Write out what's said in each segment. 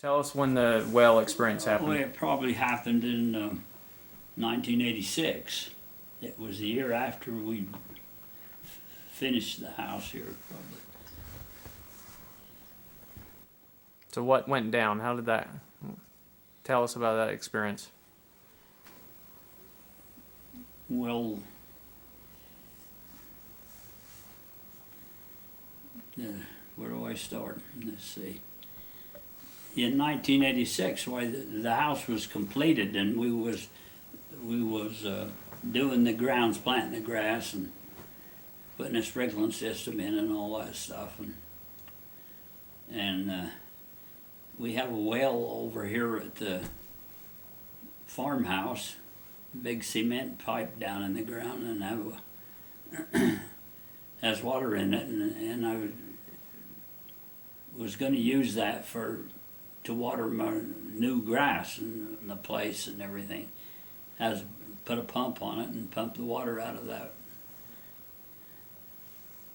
Tell us when the well experience Well, happened. it probably happened in 1986. It was the year after we finished the house here, probably. So what went down? How did that? Tell us about that experience. Well, where do I start? Let's see. In 1986, why the house was completed, and we was doing the grounds, planting the grass, and putting a sprinkling system in, and all that stuff, and we have a well over here at the farmhouse, big cement pipe down in the ground, and has water in it, and I was going to use that to water my new grass in the place and everything. Has put a pump on it and pump the water out of that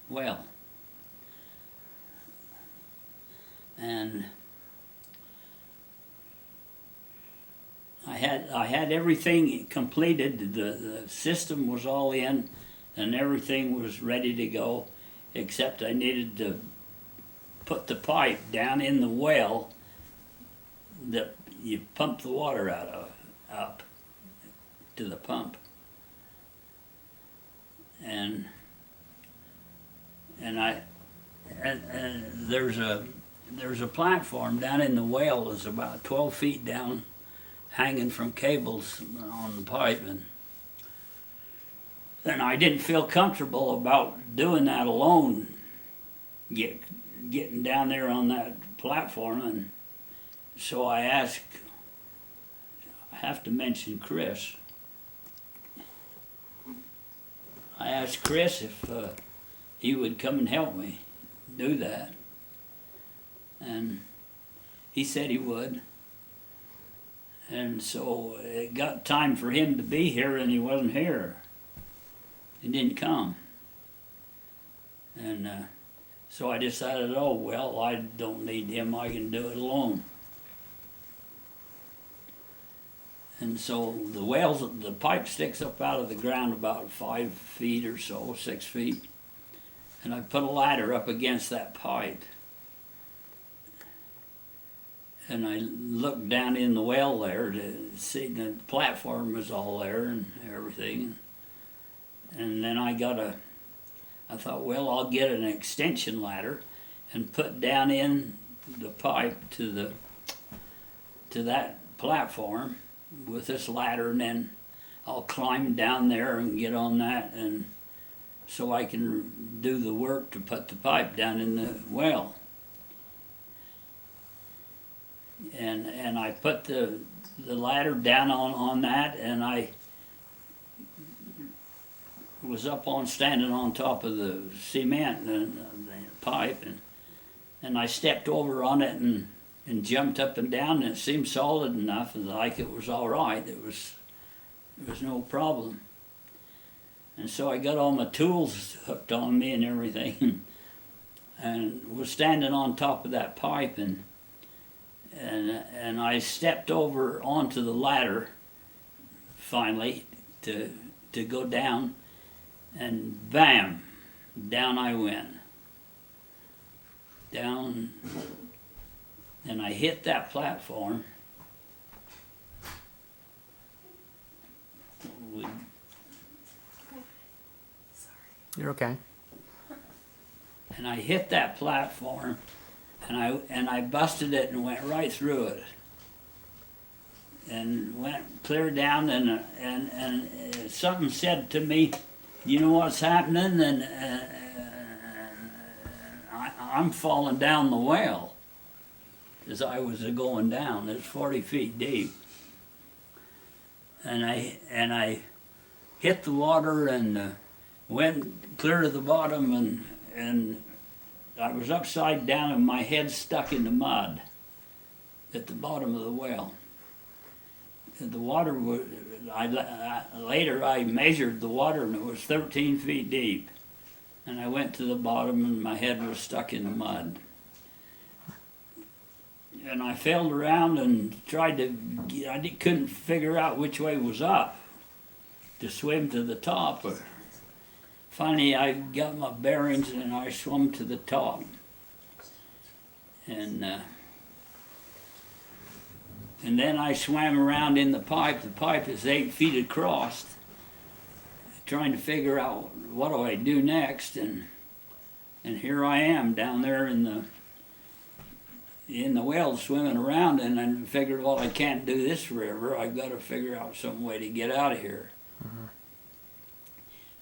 well. And I had everything completed. The system was all in, and everything was ready to go, except I needed to put the pipe down in the well that you pump the water out of up to the pump. And there's a platform down in the well that's about 12 feet down, hanging from cables on the pipe, and I didn't feel comfortable about doing that alone, getting down there on that platform, and so I have to mention Chris. I asked Chris if he would come and help me do that, and he said he would. And so it got time for him to be here, and he wasn't here. He didn't come. And so I decided, oh, well, I don't need him, I can do it alone. And so the pipe sticks up out of the ground about 5 feet or so, 6 feet. And I put a ladder up against that pipe. And I looked down in the well there to see the platform was all there and everything. And then I thought, well, I'll get an extension ladder and put down in the pipe to that platform with this ladder, and then I'll climb down there and get on that, and so I can do the work to put the pipe down in the well. And I put the ladder down on that, and I was standing on top of the cement and the pipe, and I stepped over on it and jumped up and down, and it seemed solid enough, and like it was all right. It was no problem. And so I got all my tools hooked on me and everything, and was standing on top of that pipe, and I stepped over onto the ladder finally to go down, and bam, down I went. Down, and I hit that platform. You're okay. And I hit that platform, and I busted it and went right through it, and went clear down, and something said to me, you know what's happening? And I'm falling down the well as I was going down. It's 40 feet deep, and I hit the water and went clear to the bottom, and I was upside down and my head stuck in the mud at the bottom of the well. And the water was, later I measured the water, and it was 13 feet deep. And I went to the bottom and my head was stuck in the mud. and I failed around and tried to, couldn't figure out which way was up to swim to the top. But finally, I got my bearings and I swam to the top. And then I swam around in the pipe. The pipe is 8 feet across, trying to figure out what do I do next. And here I am down there in the well swimming around, and I figured, well, I can't do this forever. I've got to figure out some way to get out of here. Mm-hmm.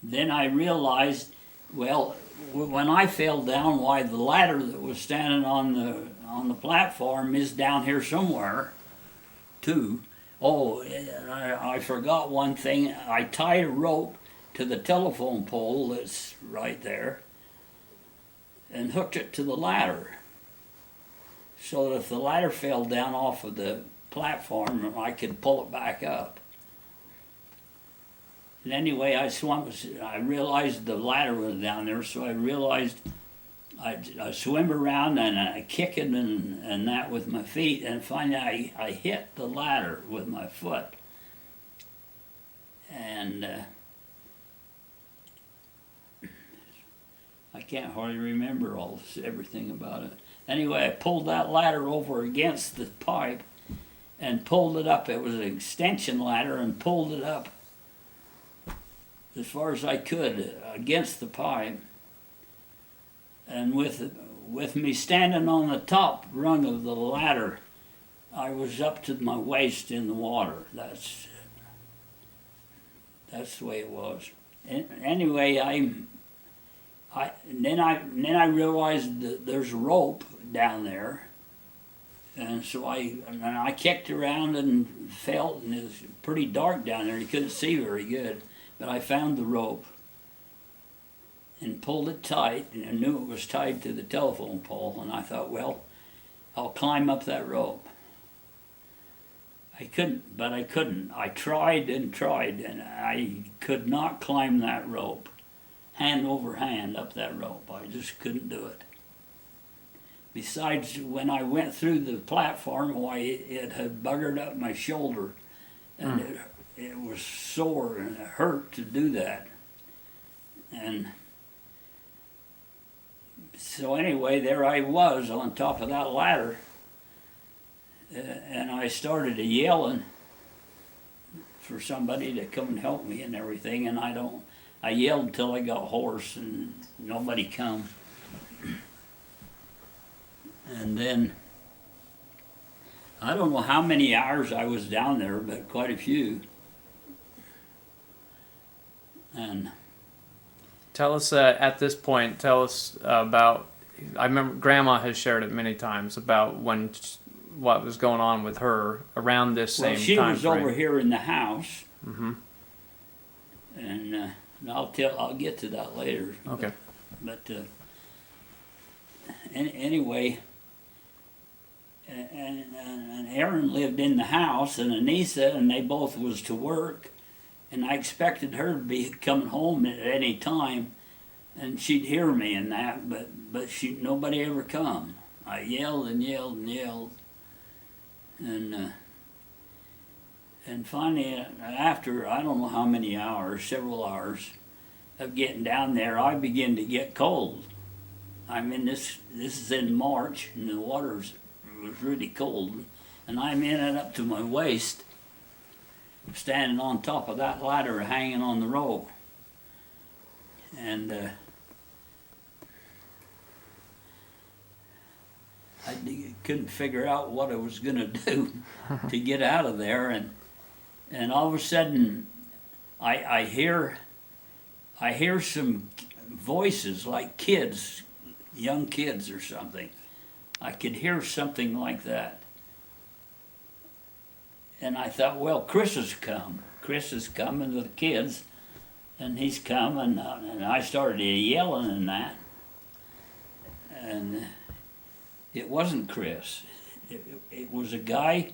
Then I realized, well, when I fell down, why the ladder that was standing on the platform is down here somewhere, too. Oh, I forgot one thing. I tied a rope to the telephone pole that's right there and hooked it to the ladder, so that if the ladder fell down off of the platform, I could pull it back up. And anyway, I realized the ladder was down there, so I realized I swim around and I kick it and that with my feet, and finally I hit the ladder with my foot. And I can't hardly remember everything about it. Anyway, I pulled that ladder over against the pipe and pulled it up. It was an extension ladder, and pulled it up as far as I could against the pipe. And with me standing on the top rung of the ladder, I was up to my waist in the water. That's the way it was. Anyway, then I realized that there's a rope down there, and so I kicked around and felt, and it was pretty dark down there. You couldn't see very good, but I found the rope and pulled it tight, and I knew it was tied to the telephone pole. And I thought, well, I'll climb up that rope. I couldn't, but I couldn't. I tried and tried, and I could not climb that rope, hand over hand up that rope. I just couldn't do it. Besides, when I went through the platform, why, it had buggered up my shoulder, and it was sore and it hurt to do that. And so anyway, there I was on top of that ladder, and I started yelling for somebody to come and help me and everything, and I yelled till I got hoarse and nobody come. And then, I don't know how many hours I was down there, but quite a few. And Tell us at this point. Tell us about. I remember Grandma has shared it many times about what was going on with her around this same time frame. Well, she was over here in the house. Mm-hmm. And I'll get to that later. Okay. But anyway, and Erin lived in the house, and Anissa, and they both was to work, and I expected her to be coming home at any time, and she'd hear me and that, but nobody ever come. I yelled and yelled and yelled, and finally, after I don't know how many hours, several hours of getting down there, I began to get cold. I mean, this is in March, and the water was really cold, and I'm in it up to my waist, standing on top of that ladder, hanging on the rope, and I couldn't figure out what I was going to do to get out of there, and all of a sudden, I hear some voices like kids, young kids or something. I could hear something like that. And I thought, well, Chris has come. Chris is coming with the kids, and he's come, and I started yelling and that. And it wasn't Chris. It was a guy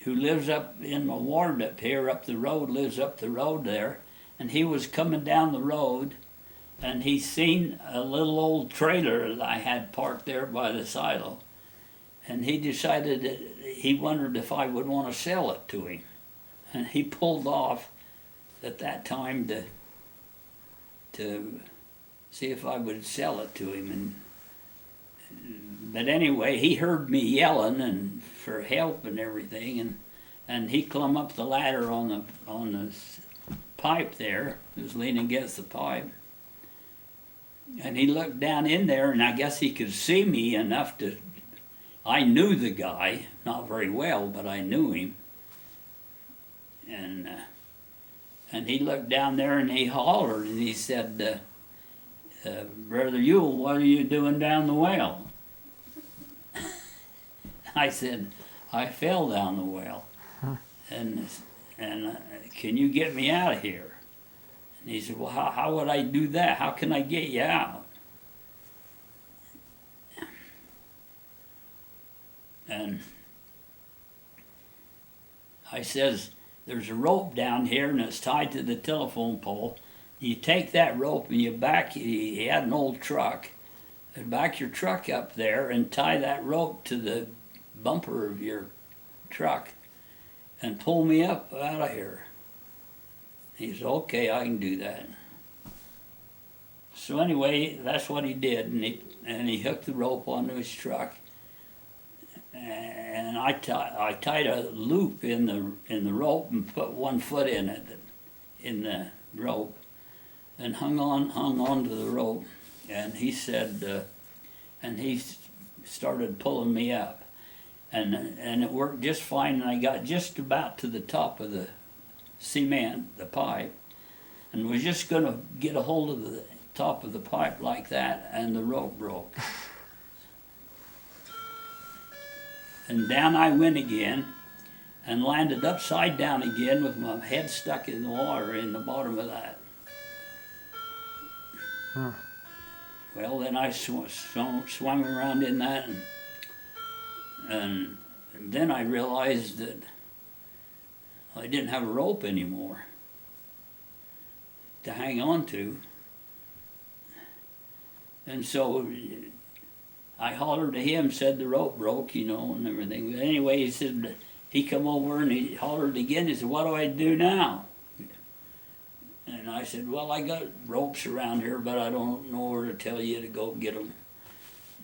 who lives up in my ward up here, up the road, lives up the road there, and he was coming down the road, and he seen a little old trailer that I had parked there by the silo, and he decided that he wondered if I would want to sell it to him. And he pulled off at that time to see if I would sell it to him. But anyway, he heard me yelling and for help and everything, and he climbed up the ladder on the pipe there. He was leaning against the pipe, and he looked down in there, and I guess he could see me enough to. I knew the guy, not very well, but I knew him, and he looked down there and he hollered and he said, "Brother Ewell, what are you doing down the well?" I said, "I fell down the well, and can you get me out of here?" And he said, "Well, how would I do that? How can I get you out?" And I says, "There's a rope down here and it's tied to the telephone pole. You take that rope and he had an old truck, and back your truck up there and tie that rope to the bumper of your truck and pull me up out of here." He said, "Okay, I can do that." So anyway, that's what he did, and he hooked the rope onto his truck, and I tied a loop in the rope and put one foot in the rope, and hung on to the rope, and he said, and he started pulling me up. And it worked just fine, and I got just about to the top of the cement, the pipe, and was just going to get a hold of the top of the pipe like that, and the rope broke. And down I went again, and landed upside down again with my head stuck in the water in the bottom of that. Well, then I swung around in that, and then I realized that I didn't have a rope anymore to hang on to. And so I hollered to him, said the rope broke, and everything. But anyway, he said, he come over and he hollered again. He said, "What do I do now?" And I said, "Well, I got ropes around here, but I don't know where to tell you to go get them."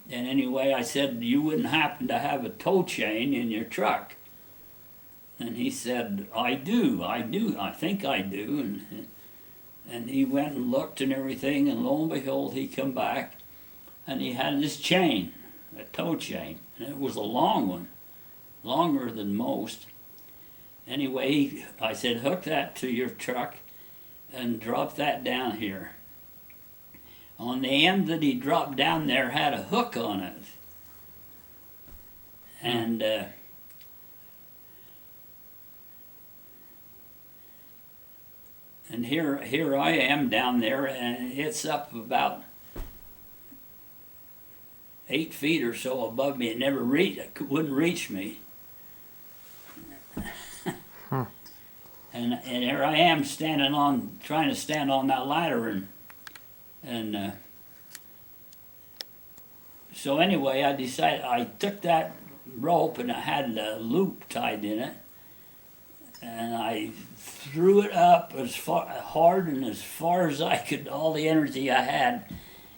And anyway, I said, "You wouldn't happen to have a tow chain in your truck?" And he said, I do, I think I do." And he went and looked and everything, and lo and behold, he come back, and he had this chain, a tow chain, and it was a long one, longer than most. Anyway, I said, "Hook that to your truck and drop that down here." On the end that he dropped down there had a hook on it. And here I am down there, and it's up about 8 feet or so above me. It never wouldn't reach me. And here I am trying to stand on that ladder, and so anyway, I took that rope, and it had a loop tied in it, and I threw it up hard and as far as I could, all the energy I had,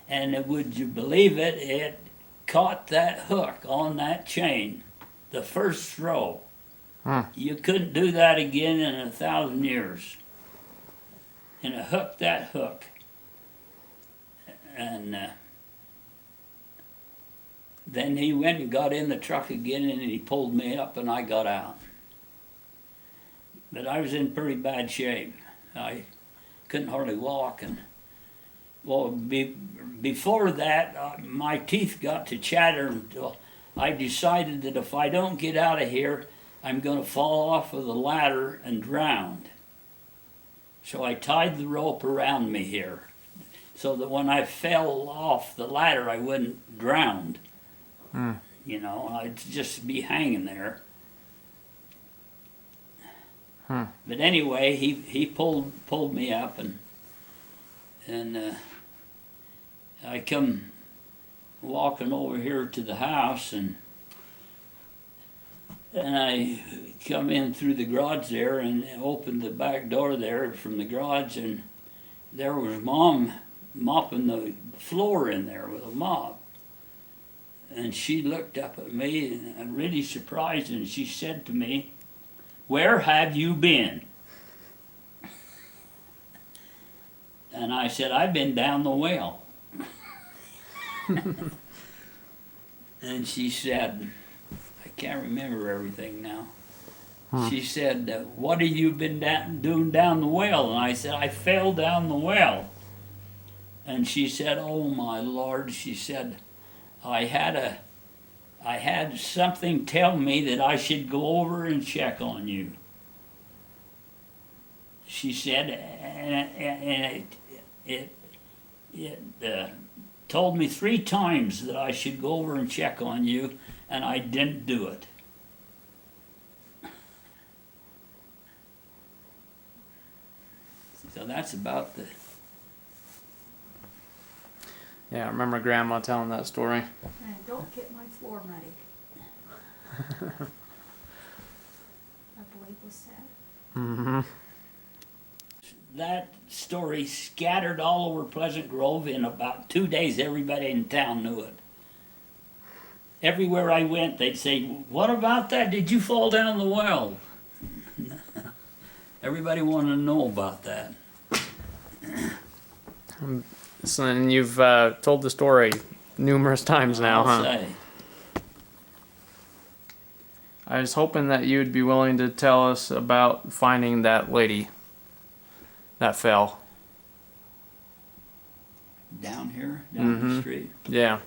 and would you believe it, it caught that hook on that chain, the first throw. You couldn't do that again in 1,000 years. And it hooked that hook. And then he went and got in the truck again, and he pulled me up, and I got out. But I was in pretty bad shape. I couldn't hardly walk. And well, before that, my teeth got to chatter until I decided that if I don't get out of here, I'm going to fall off of the ladder and drown. So I tied the rope around me here, so that when I fell off the ladder, I wouldn't drown. I'd just be hanging there. But anyway, he pulled me up, and I come walking over here to the house, and And I come in through the garage there and opened the back door there from the garage, and there was Mom mopping the floor in there with a mop. And she looked up at me and really surprised, and she said to me, "Where have you been?" And I said, "I've been down the well." And she said, I can't remember everything now. She said, "What have you been doing down the well?" And I said, "I fell down the well." And she said, "Oh my Lord," she said, I had something tell me that I should go over and check on you." She said, and it told me 3 times that I should go over and check on you, and I didn't do it. So that's about the. Yeah, I remember Grandma telling that story. And don't get my floor muddy. I believe was said. Mm-hmm. That story scattered all over Pleasant Grove. In about 2 days, everybody in town knew it. Everywhere I went, they'd say, "What about that? Did you fall down the well?" Everybody wanted to know about that. So then you've told the story numerous times now, I'll huh? say. I was hoping that you'd be willing to tell us about finding that lady that fell. Down here, down the street. Yeah.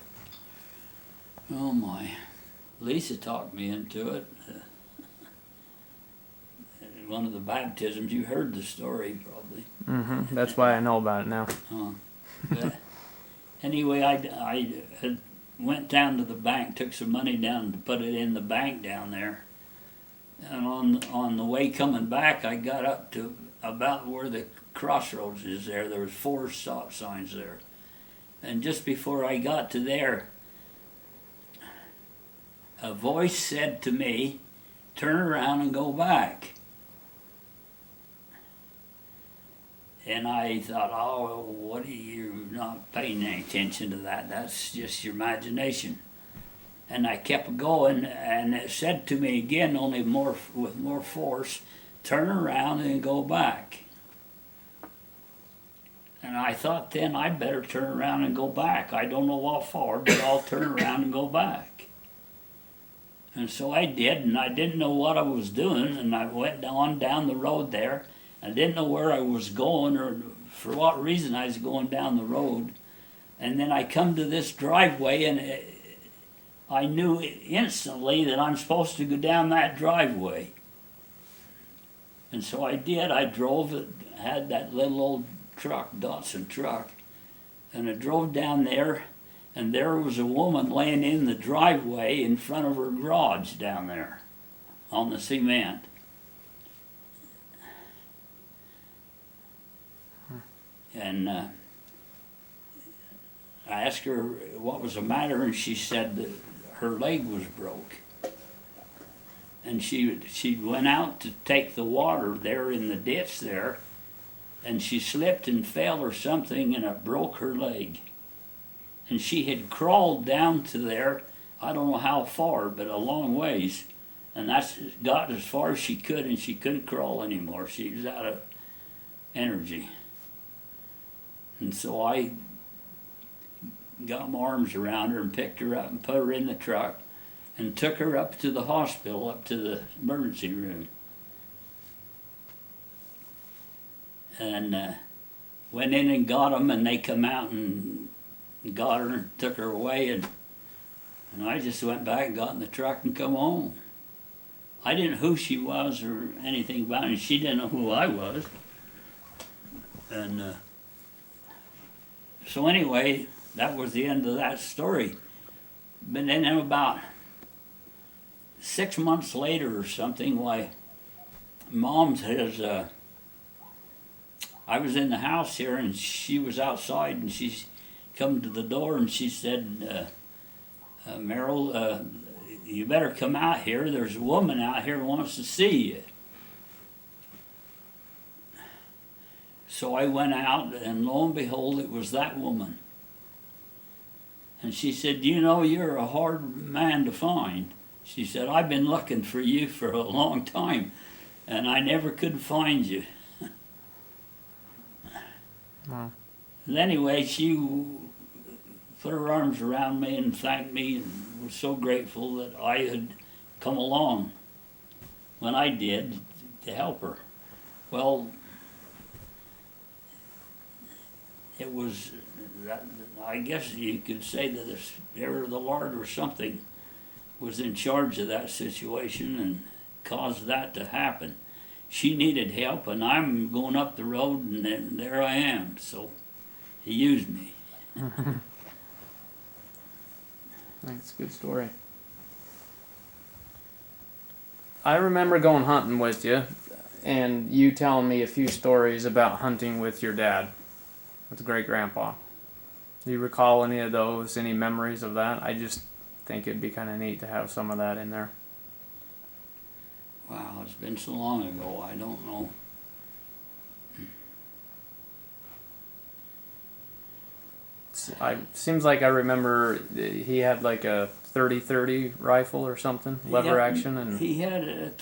Oh my. Lisa talked me into it. One of the baptisms, you heard the story probably. Mm-hmm. That's why I know about it now. But anyway, I had went down to the bank, took some money down to put it in the bank down there. And on the way coming back, I got up to about where the crossroads is there. There was 4 stop signs there. And just before I got to there, a voice said to me, "Turn around and go back." And I thought, "Oh, what are you not paying any attention to that? That's just your imagination." And I kept going, and it said to me again, only with more force, "Turn around and go back." And I thought then I'd better turn around and go back. I don't know what for, but I'll turn around and go back. And so I did, and I didn't know what I was doing, and I went on down the road there. I didn't know where I was going or for what reason I was going down the road. And then I come to this driveway, and I knew instantly that I'm supposed to go down that driveway. And so I did. I drove it, had that little old truck, Datsun truck, and I drove down there, and there was a woman laying in the driveway in front of her garage down there on the cement. And I asked her what was the matter, and she said that her leg was broke. And she went out to take the water there in the ditch there, and she slipped and fell or something, and it broke her leg. And she had crawled down to there, I don't know how far, but a long ways. And that's got as far as she could, and she couldn't crawl anymore. She was out of energy. And so I got my arms around her and picked her up and put her in the truck and took her up to the hospital, up to the emergency room. And went in and got them, and they come out and got her and took her away, and I just went back and got in the truck and come home. I didn't know who she was or anything about her. She didn't know who I was. And so anyway, that was the end of that story. But then about 6 months later or something, why, Mom says, I was in the house here and she was outside, and she come to the door and she said, "Merrill, you better come out here. There's a woman out here who wants to see you. So I went out, and lo and behold, it was that woman. And she said, you know, you're a hard man to find. She said, I've been looking for you for a long time, and I never could find you. Wow. And anyway, she put her arms around me and thanked me and was so grateful that I had come along when I did to help her. Well, it was, I guess you could say that the Spirit of the Lord or something was in charge of that situation and caused that to happen. She needed help, and I'm going up the road, and there I am. So he used me. That's a good story. I remember going hunting with you, and you telling me a few stories about hunting with your dad, with great grandpa. Do you recall any of those, any memories of that? I just think it'd be kind of neat to have some of that in there. Wow, it's been so long ago, I don't know. Seems like I remember he had like a 30-30 rifle or something, lever action, and He had at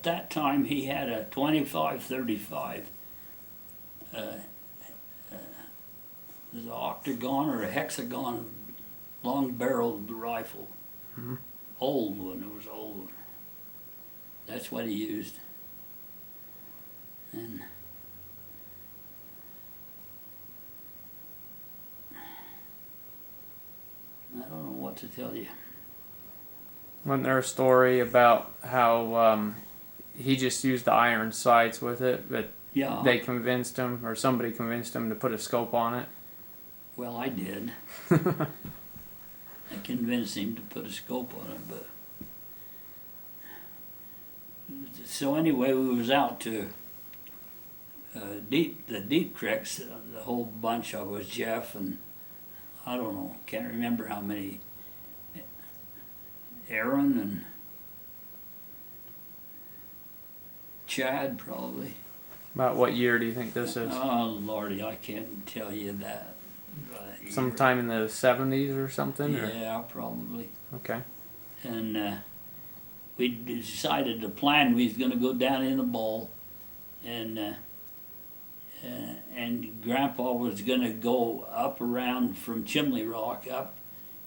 that time he had a 25-35. It was an octagon or a hexagon, long-barreled rifle. Mm-hmm. Old one, it was old. That's what he used. And I don't know what to tell you. wasn't there a story about how he just used the iron sights with it, but Yeah. they convinced him, or somebody convinced him to put a scope on it? Well, I did. I convinced him to put a scope on it, but so anyway, we was out to the deep creeks, the whole bunch of us, Jeff and I don't know, can't remember how many, Aaron and Chad probably. About what year do you think this is? Oh Lordy, I can't tell you that. Sometime in the 70s or something? Or? Yeah, probably. Okay. And we decided to plan we was going to go down in the bowl, and Grandpa was going to go up around from Chimney Rock up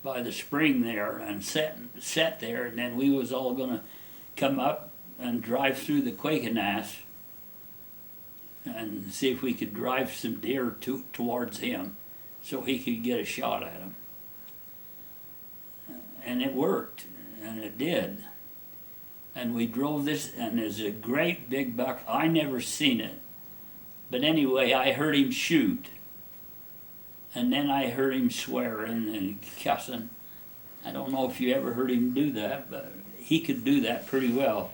by the spring there and set there, and then we was all going to come up and drive through the Quakeness and see if we could drive some deer towards him so he could get a shot at them. And it worked, and it did. And we drove this, and there's a great big buck. I never seen it. But anyway, I heard him shoot. And then I heard him swearing and cussing. I don't know if you ever heard him do that, but he could do that pretty well.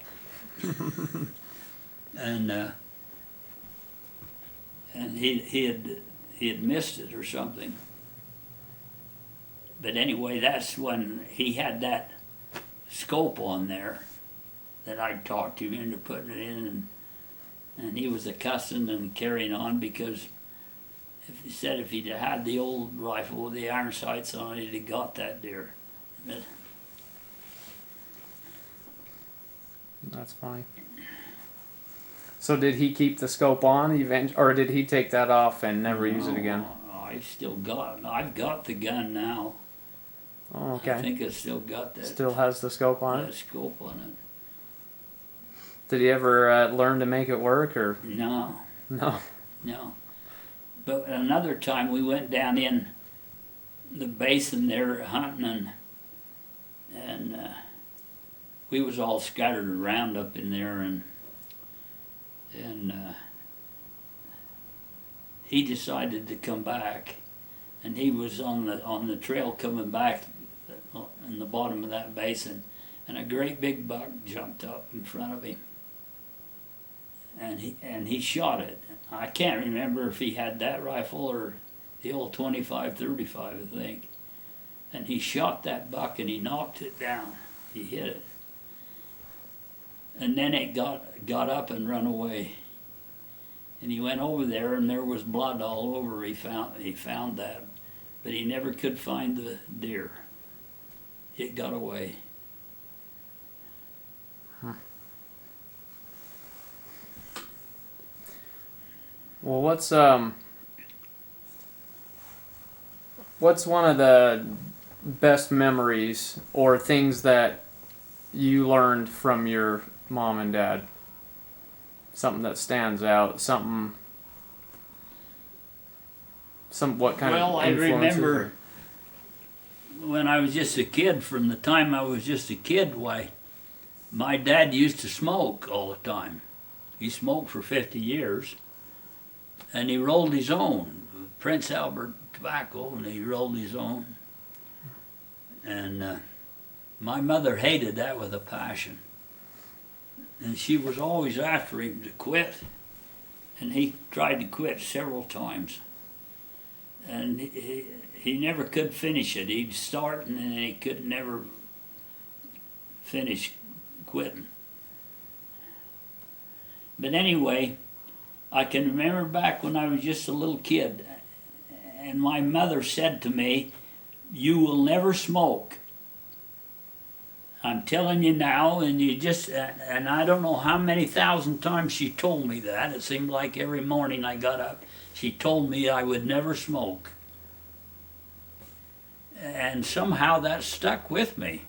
And he had missed it or something. But anyway, that's when he had that scope on there that I talked him into putting it in, and he was a cussing and carrying on because he said if he'd had the old rifle with the iron sights on it, he'd got that deer. But That's funny. So did he keep the scope on or did he take that off and never use it again? I've got the gun now. Oh, okay. I think I still got that. Still has the scope on that it? scope on it. Did he ever learn to make it work or? No, No. no. But another time we went down in the basin there hunting, and we was all scattered around up in there, and he decided to come back, and he was on the trail coming back in the bottom of that basin, and a great big buck jumped up in front of him, and he shot it. I can't remember if he had that rifle or the old 25-35, I think. and he shot that buck and he knocked it down. He hit it. And then it got up and run away. And he went over there and there was blood all over. He found that. But he never could find the deer. It got away. Well, what's one of the best memories or things that you learned from your mom and dad? Something that stands out, what kind Well, of I influences? remember when I was just a kid, from the time I was just a kid, why, my dad used to smoke all the time. He smoked for 50 years, and he rolled his own, Prince Albert tobacco, and he rolled his own. And my mother hated that with a passion. And she was always after him to quit, and he tried to quit several times. And he never could finish it. He'd start and then he could never finish quitting. But anyway, I can remember back when I was just a little kid, and my mother said to me, "You will never smoke. I'm telling you now," and and I don't know how many thousand times she told me that. It seemed like every morning I got up, she told me I would never smoke. And somehow that stuck with me.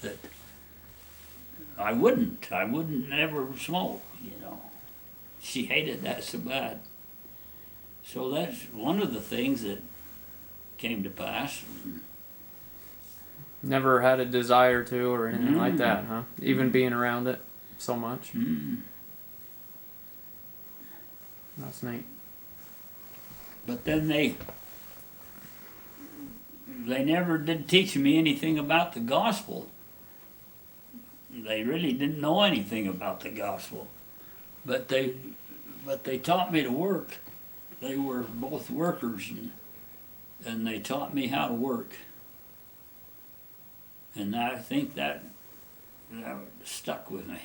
That I wouldn't never smoke, you know. She hated that so bad. So that's one of the things that came to pass. Never had a desire to or anything like that, huh? Even being around it so much. That's neat. But then they never did teach me anything about the gospel. They really didn't know anything about the gospel. But they taught me to work. They were both workers, and they taught me how to work. And I think that stuck with me.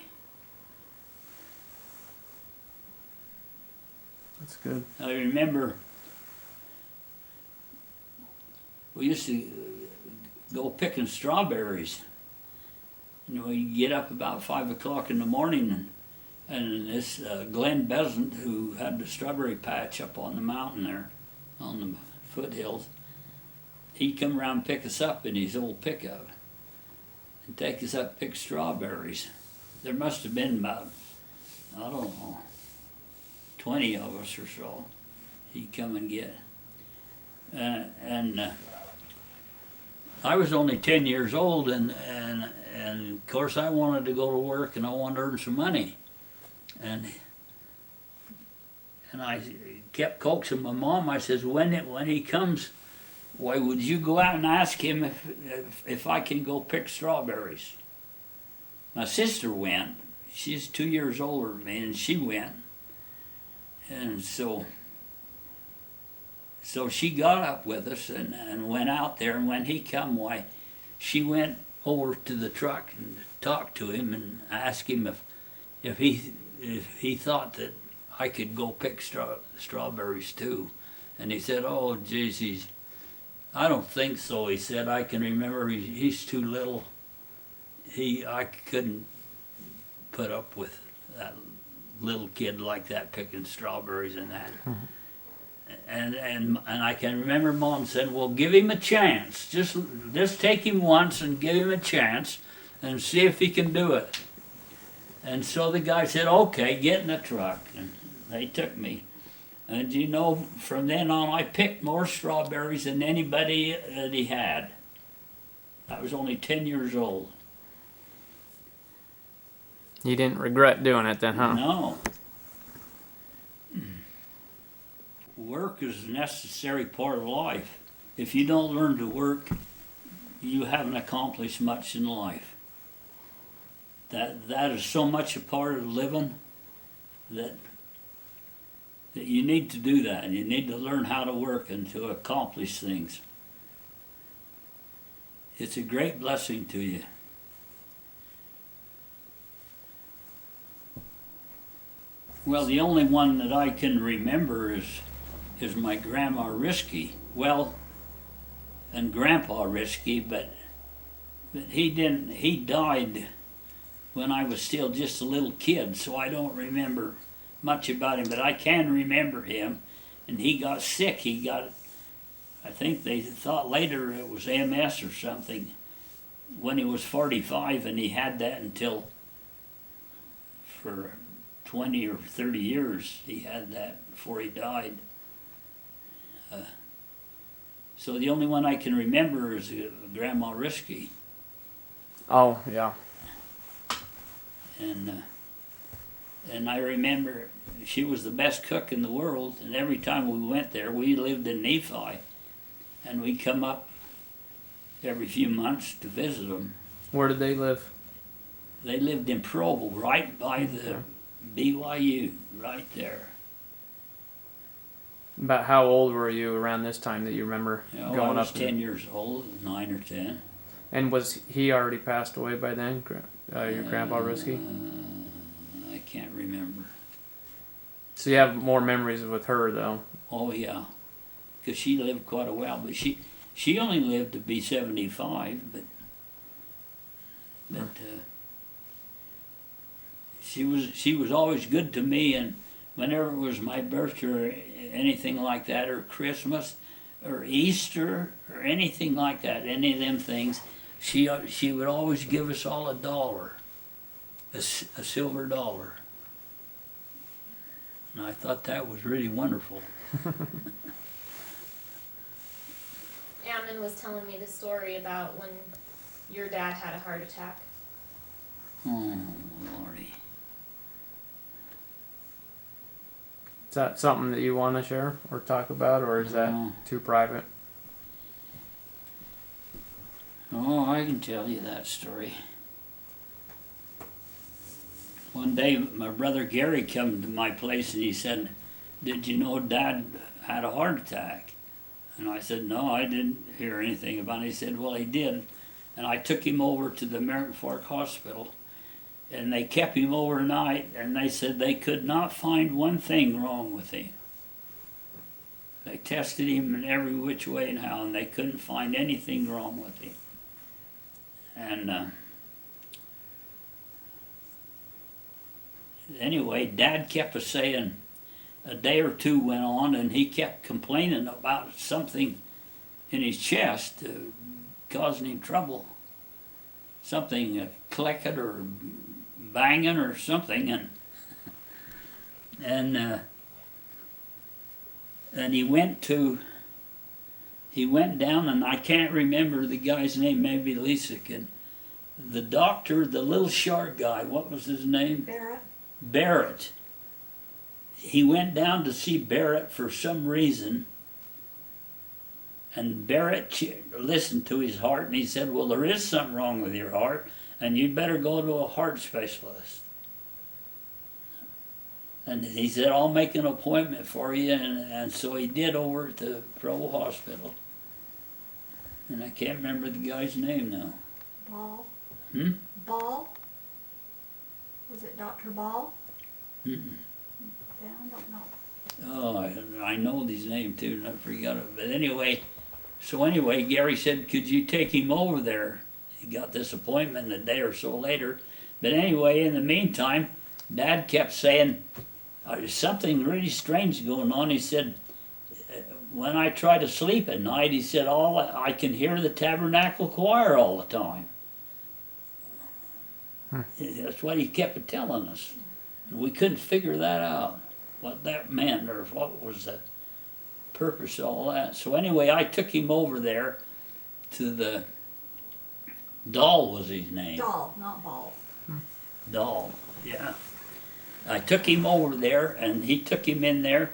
That's good. I remember we used to go picking strawberries. You know, we'd get up about 5 o'clock in the morning, and this Glenn Besant, who had the strawberry patch up on the mountain there, on the foothills, he'd come around and pick us up in his old pickup and take us up pick strawberries. There must have been about, I don't know, 20 of us or so he'd come and get. And I was only 10 years old, and of course I wanted to go to work and I wanted to earn some money. And I kept coaxing my mom. I says, when he comes, why would you go out and ask him if I can go pick strawberries? My sister went. She's 2 years older than me, and she went. And so she got up with us and went out there, and when he come, why, she went over to the truck and talked to him and asked him if he thought that I could go pick strawberries too. And he said, "Oh, geez, I don't think so." He said, "I can remember he's too little. I couldn't put up with that little kid like that picking strawberries and that." And I can remember Mom said, "Well, give him a chance. Just take him once and give him a chance and see if he can do it." And so the guy said, "Okay, get in the truck." And they took me. And you know, from then on, I picked more strawberries than anybody that he had. I was only 10 years old. You didn't regret doing it then, huh? No. Work is a necessary part of life. If you don't learn to work, you haven't accomplished much in life. That is so much a part of living that you need to do that, and you need to learn how to work and to accomplish things. It's a great blessing to you. Well, the only one that I can remember is my grandma Risky. Well, and Grandpa Risky, but he didn't. He died when I was still just a little kid, so I don't remember much about him. But I can remember him, and he got sick. He got, I think they thought later it was MS or something when he was 45, and he had that until for 20 or 30 years. He had that before he died. So the only one I can remember is Grandma Risky. Oh, yeah. And I remember she was the best cook in the world, and every time we went there, we lived in Nephi, and we'd come up every few months to visit them. Where did they live? They lived in Provo, right by the BYU, right there. About how old were you around this time that you remember You know, going I was up? 10 years old, 9 or 10. And was he already passed away by then? Your grandpa Risky? I can't remember. So you have more memories with her though. Oh yeah, because she lived quite a while, but she only lived to be 75. But she was always good to me, and whenever it was my birthday or anything like that, or Christmas, or Easter, or anything like that, any of them things, she would always give us all $1, a silver dollar. And I thought that was really wonderful. Ammon was telling me the story about when your dad had a heart attack. Oh, Lordy. Is that something that you want to share or talk about, or is that No. too private? Oh, I can tell you that story. One day, my brother Gary came to my place and he said, "Did you know Dad had a heart attack?" And I said, "No, I didn't hear anything about it." He said, "Well, he did." And I took him over to the Merrill Hospital, and they kept him overnight, and they said they could not find one thing wrong with him. They tested him in every which way and how, and they couldn't find anything wrong with him. And anyway, Dad kept saying, a day or two went on, and he kept complaining about something in his chest causing him trouble. Something clicking or banging or something, and he went down, and I can't remember the guy's name, maybe Lisa can. The doctor, the little short guy, what was his name? Barrett. He went down to see Barrett for some reason, and Barrett listened to his heart, and he said, "Well, there is something wrong with your heart, and you'd better go to a heart specialist." And he said, "I'll make an appointment for you," and so he did over at the Provo Hospital. And I can't remember the guy's name now. Ball? Hmm? Ball? Was it Dr. Ball? Mm-mm. I don't know. Oh, I know his name too, and I forgot it. But anyway, Gary said, "Could you take him over there?" He got this appointment a day or so later. But anyway, in the meantime, Dad kept saying, "There's something really strange going on." He said, "When I try to sleep at night," he said, I can hear the tabernacle choir all the time." That's what he kept telling us. And we couldn't figure that out, what that meant or what was the purpose of all that. So anyway, I took him over there to the, Dahl was his name. Doll, not Ball. Dahl, yeah. I took him over there, and he took him in there,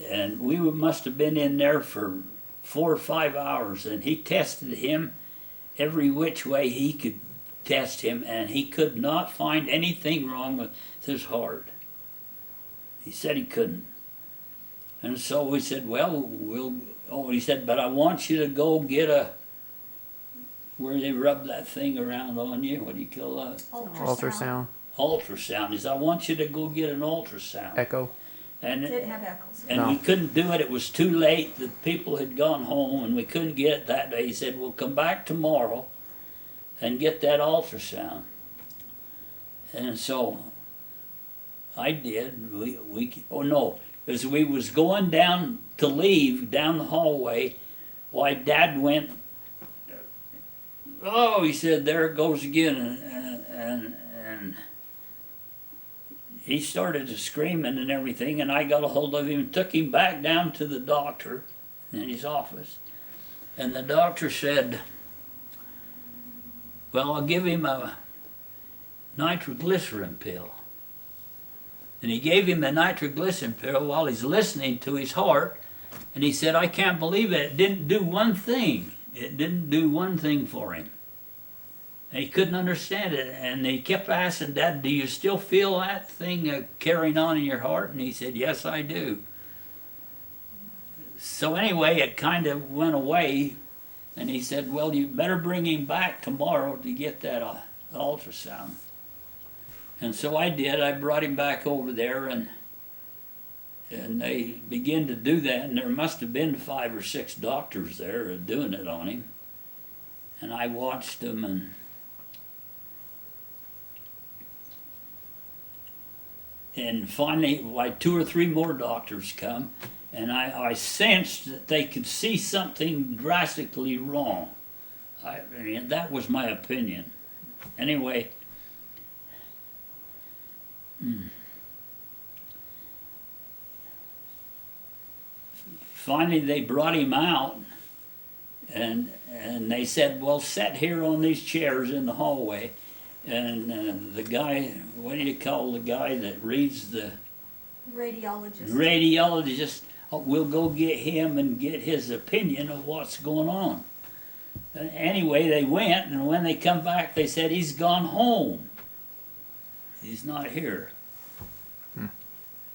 and we must have been in there for 4 or 5 hours, and he tested him every which way he could test him, and he could not find anything wrong with his heart. He said he couldn't. And so we said, "Well, he said, "But I want you to go get where they rub that thing around on you. What do you call that? Ultrasound. Ultrasound. He said, I want you to go get an ultrasound. Echo. And Didn't have echoes. and No. we couldn't do it. It was too late. The people had gone home, and we couldn't get it that day. He said, "We'll come back tomorrow and get that ultrasound." And so I did. Oh no, as we was going down to leave down the hallway, why Dad went. Oh, he said, "There it goes again," and he started to screaming and everything, and I got a hold of him and took him back down to the doctor in his office. And the doctor said, well, I'll give him a nitroglycerin pill. And he gave him the nitroglycerin pill while he's listening to his heart, and he said, I can't believe it. It didn't do one thing. It didn't do one thing for him. He couldn't understand it, and he kept asking, Dad, do you still feel that thing carrying on in your heart? And he said, yes, I do. So anyway, it kind of went away, and he said, well, you better bring him back tomorrow to get that ultrasound. And so I did. I brought him back over there, and they began to do that, and there must have been 5 or 6 doctors there doing it on him. And I watched them, and finally, like 2 or 3 more doctors come, and I sensed that they could see something drastically wrong. I mean, that was my opinion. Anyway, finally they brought him out, and they said, well, sit here on these chairs in the hallway. And the guy, what do you call the guy that reads the... Radiologist. We'll go get him and get his opinion of what's going on. Anyway, they went, and when they come back, they said, he's gone home. He's not here.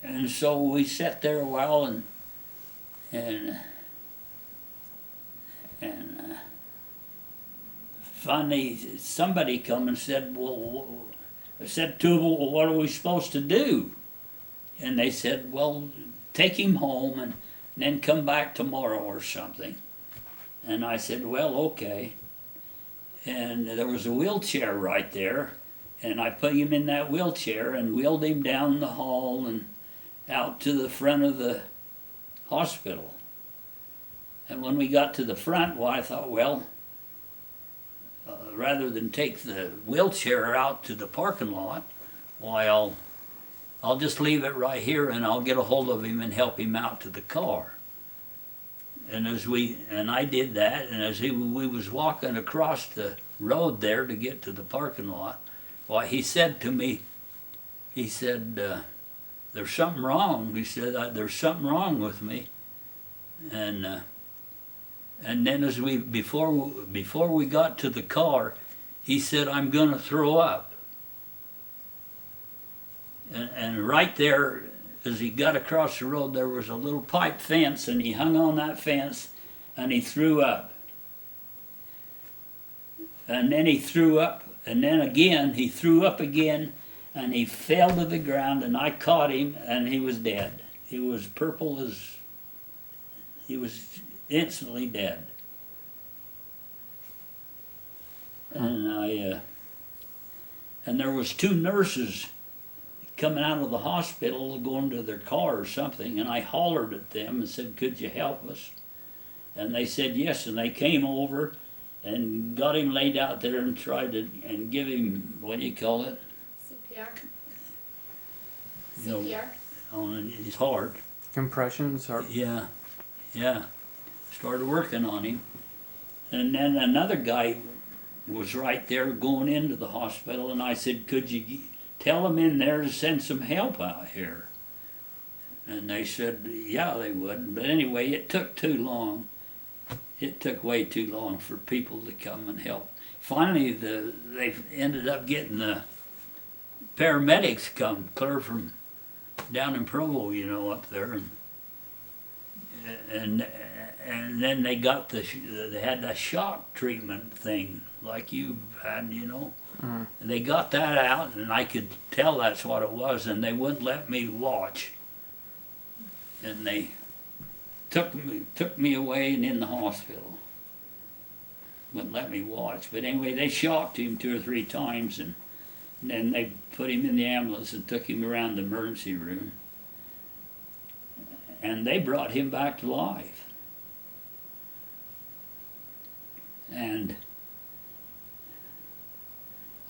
And so we sat there a while, and finally, somebody come and said, well, I said to them, well, what are we supposed to do? And they said, well, take him home and then come back tomorrow or something. And I said, well, okay. And there was a wheelchair right there, and I put him in that wheelchair and wheeled him down the hall and out to the front of the hospital. And when we got to the front, well, I thought, well, rather than take the wheelchair out to the parking lot, why, I'll just leave it right here, and I'll get a hold of him and help him out to the car. And I did that, and as we was walking across the road there to get to the parking lot, why, he said to me, he said, there's something wrong. He said, there's something wrong with me. And then as before we got to the car, he said, I'm going to throw up. And right there, as he got across the road, there was a little pipe fence, and he hung on that fence, and he threw up. And then he threw up, and then again, he threw up again, and he fell to the ground, and I caught him, and he was dead. He was purple as... He was instantly dead. And and there was 2 nurses coming out of the hospital going to their car or something, and I hollered at them and said, could you help us? And they said yes, and they came over and got him laid out there and tried to and give him, what do you call it? CPR. You know, CPR. on his heart. Compressions or Yeah. Started working on him. And then another guy was right there going into the hospital, and I said, could you tell them in there to send some help out here? And they said, yeah, they would. But anyway, it took too long. It took way too long for people to come and help. Finally, they ended up getting the paramedics come clear from down in Provo, you know, up there. and then they got they had the shock treatment thing like you've had, you know. And they got that out, and I could tell that's what it was, and they wouldn't let me watch. And they took me away and in the hospital. Wouldn't let me watch. But anyway, they shocked him 2 or 3 times, and then they put him in the ambulance and took him around the emergency room. And they brought him back to life. And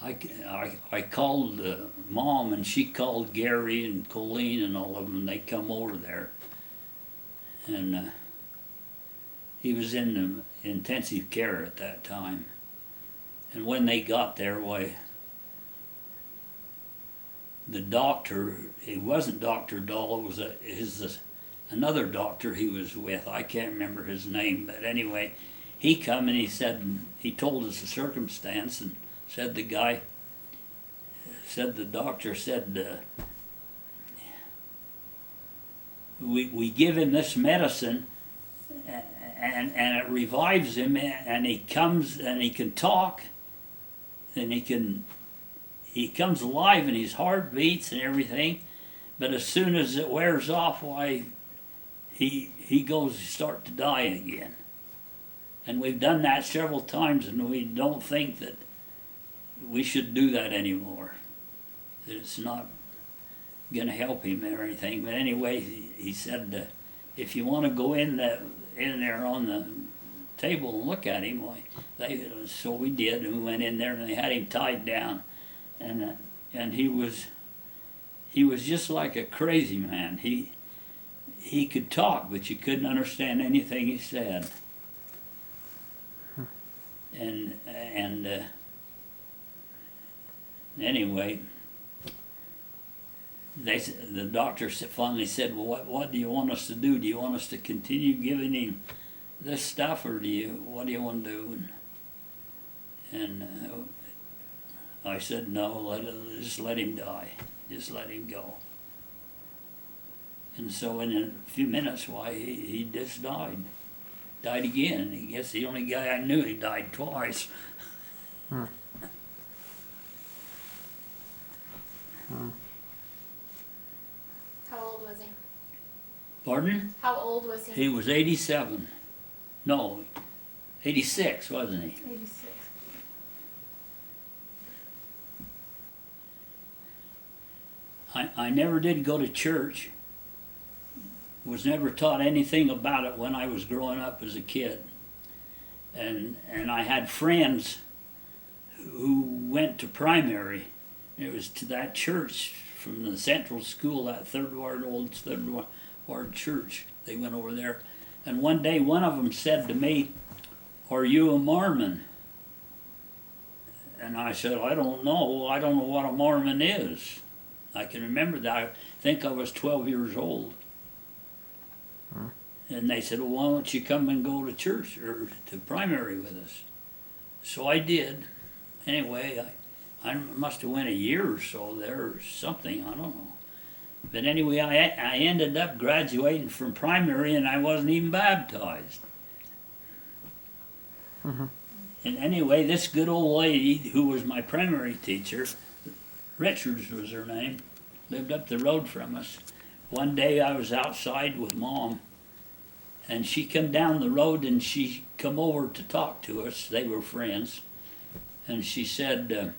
I called Mom, and she called Gary and Colleen and all of them. They come over there. And he was in the intensive care at that time. And when they got there, why, the doctor, it wasn't Dr. Dahl, it was another doctor he was with. I can't remember his name, but anyway, he come and he told us the circumstance, and said the doctor said, we give him this medicine, and it revives him, and he comes and he can talk, and he comes alive, and his heart beats and everything. But as soon as it wears off, why, he goes to start to die again. And we've done that several times, and we don't think that we should do that anymore. That it's not going to help him or anything. But anyway, he said, if you want to go in there on the table and look at him, why, so we did, and we went in there, and they had him tied down, and he was just like a crazy man. He could talk, but you couldn't understand anything he said. And anyway, the doctor finally said, well, what do you want us to do? Do you want us to continue giving him this stuff, or what do you want to do? And I said, no, just let him die. Just let him go. And so in a few minutes, why, he just died. Died again. I guess the only guy I knew, he died twice. Huh. Huh. How old was he? Pardon? How old was he? He was 87. No, 86, wasn't he? 86. I never did go to church. Was never taught anything about it when I was growing up as a kid. And I had friends who went to primary. It was to that church from the central school, that old Third Ward church. They went over there. And one day one of them said to me, "Are you a Mormon?" And I said, I don't know. I don't know what a Mormon is. I can remember that. I think I was 12 years old. And they said, well, why don't you come and go to church or to primary with us? So I did. Anyway, I must have went a year or so there or something, I don't know. But anyway, I ended up graduating from primary, and I wasn't even baptized. Mm-hmm. And anyway, this good old lady who was my primary teacher, Richards was her name, lived up the road from us. One day I was outside with Mom, and she come down the road, and she come over to talk to us. They were friends. And she said,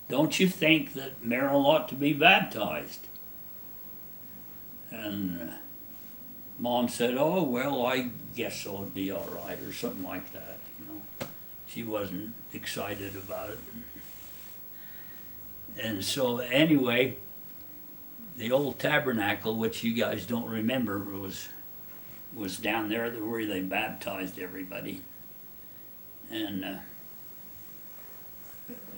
don't you think that Merrill ought to be baptized? And Mom said, oh, well, I guess so, it'd be all right, or something like that, you know. She wasn't excited about it. And so anyway, the old tabernacle, which you guys don't remember, was down there where they baptized everybody. And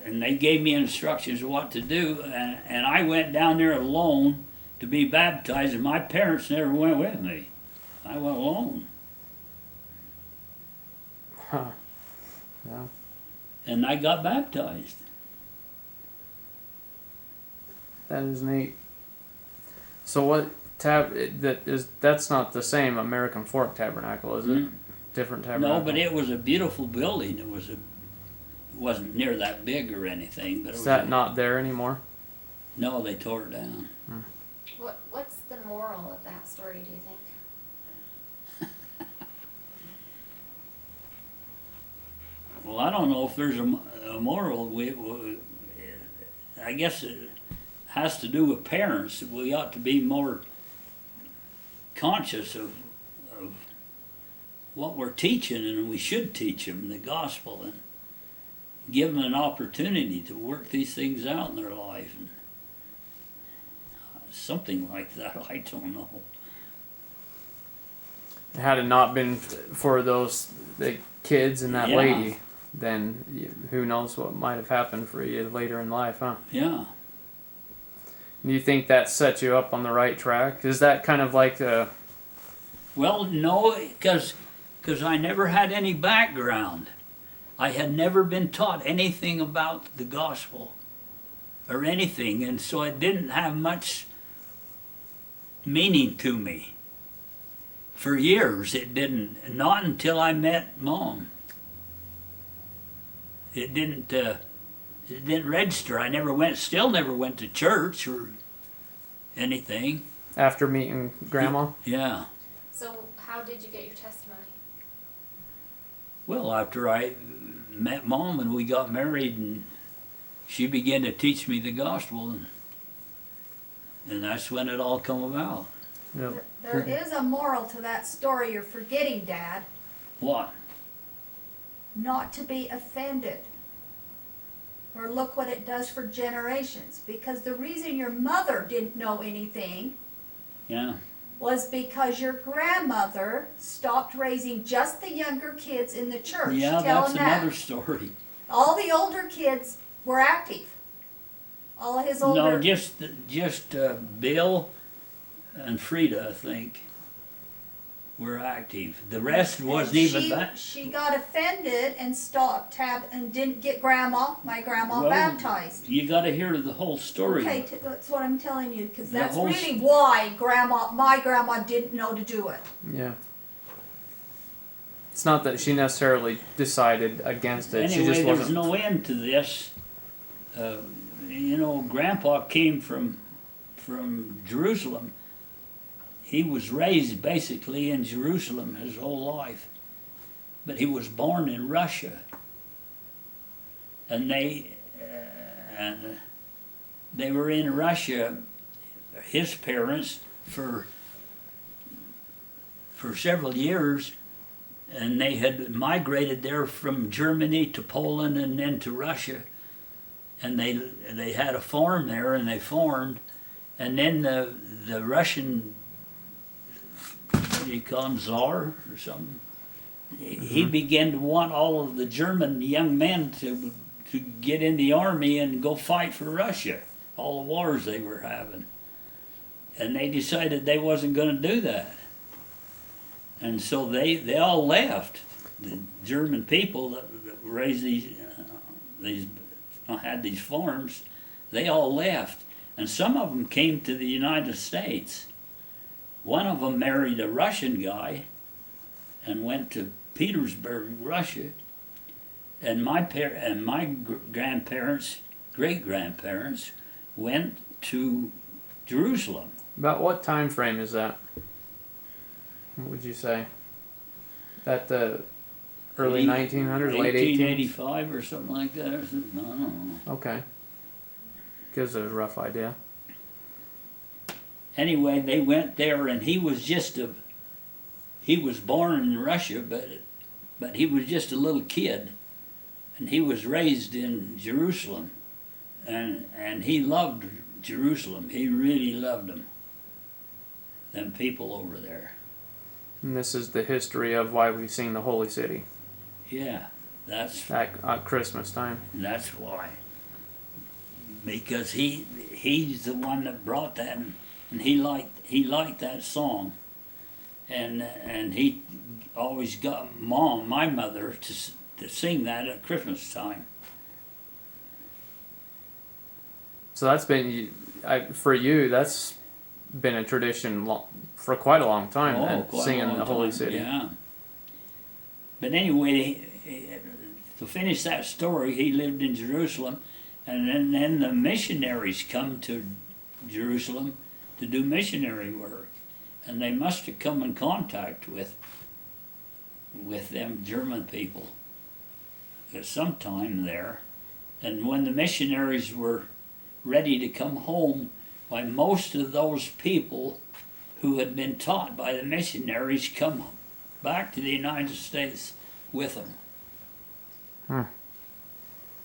they gave me instructions what to do, and I went down there alone to be baptized, and my parents never went with me. I went alone. Huh. Yeah. And I got baptized. That is neat. So what that's not the same American Fork Tabernacle, is it? Mm. Different tabernacle. No, but it was a beautiful building. It wasn't near that big or anything. But it Is was that not there anymore? No, they tore it down. What's the moral of that story, do you think? Well, I don't know if there's a moral. I guess it has to do with parents. We ought to be more conscious of what we're teaching, and we should teach them the gospel and give them an opportunity to work these things out in their life. And something like that, I don't know. Had it not been for the kids and that Yeah. lady, then who knows what might have happened for you later in life, huh? Yeah. Do you think that set you up on the right track? Is that kind of like a... Well, no, because I never had any background. I had never been taught anything about the gospel or anything, and so it didn't have much meaning to me. For years it didn't, not until I met Mom. It didn't register. I still never went to church or anything. After meeting Grandma? Yeah. So how did you get your testimony? Well, after I met Mom and we got married, and she began to teach me the gospel, and that's when it all come about. Yep. There is a moral to that story you're forgetting, Dad. What? Not to be offended. Or look what it does for generations. Because the reason your mother didn't know anything Yeah. was because your grandmother stopped raising just the younger kids in the church. Yeah, Tell that's them that. another story. All the older kids were active. All of his older... No, just Bill and Frida, I think, were active. The rest wasn't even that. She got offended and stopped and didn't get my grandma Well, baptized. You got to hear the whole story. Okay, that's what I'm telling you, because The that's whole really why my grandma didn't know to do it. Yeah. It's not that she necessarily decided against it. She Anyway, just there's wasn't... no end to this. Grandpa came from Jerusalem. He was raised basically in Jerusalem his whole life, but he was born in Russia, and they were in Russia, his parents, for several years, and they had migrated there from Germany to Poland and then to Russia, and they had a farm there, and they farmed, and then the Russian, what do you call him, Tsar or something? He began to want all of the German young men to get in the army and go fight for Russia, all the wars they were having. And they decided they wasn't going to do that. And so they all left. The German people that raised had these farms, they all left. And some of them came to the United States. One of them married a Russian guy and went to Petersburg, Russia. And my grandparents, great-grandparents, went to Jerusalem. About what time frame is that? What would you say? That the early 1900s, late 1800s? 1885 or something like that. Or something. I don't know. Okay. Gives a rough idea. Anyway, they went there, and he was born in Russia, but he was just a little kid, and he was raised in Jerusalem, and he loved Jerusalem. He really loved them people over there. And this is the history of why we sing the Holy City Yeah, that's at Christmas time. why. Because he's the one that brought that, and he liked that song, and he always got my mother, to sing that at Christmas time. So that's been for you. That's been a tradition for quite a long time. Then quite a singing long the Holy time, City. Yeah. But anyway, to finish that story, he lived in Jerusalem, and then the missionaries come to Jerusalem to do missionary work, and they must have come in contact with them German people at some time there. And when the missionaries were ready to come home, why, most of those people who had been taught by the missionaries come back to the United States with them.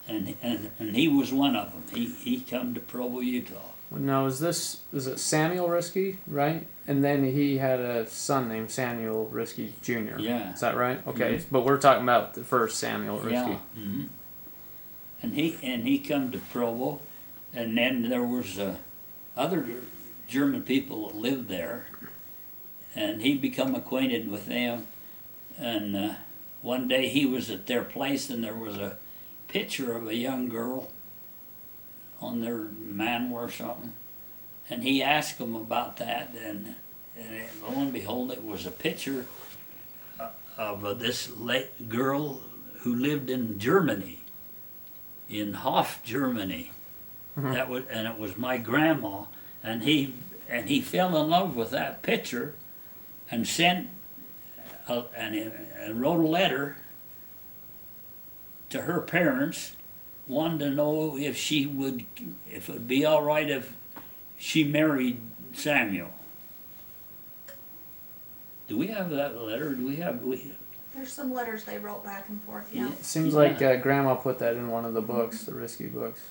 And he was one of them. He come to Provo, Utah. Now, is it Samuel Risky, right? And then he had a son named Samuel Risky Jr. Yeah. Is that right? Okay, but we're talking about the first Samuel Risky. Yeah. Mm-hmm. And he come to Provo, and then there was other German people that lived there, and he become acquainted with them. And one day he was at their place, and there was a picture of a young girl on their mantle or something, and he asked them about that, and lo and behold, it was a picture of this girl who lived in Germany, in Hof, Germany. And it was my grandma, and he fell in love with that picture, and sent and wrote a letter to her parents, wanted to know if it would be all right if she married Samuel. Do we have that letter? There's some letters they wrote back and forth, yeah. It seems like Grandma put that in one of the books, the Risky books.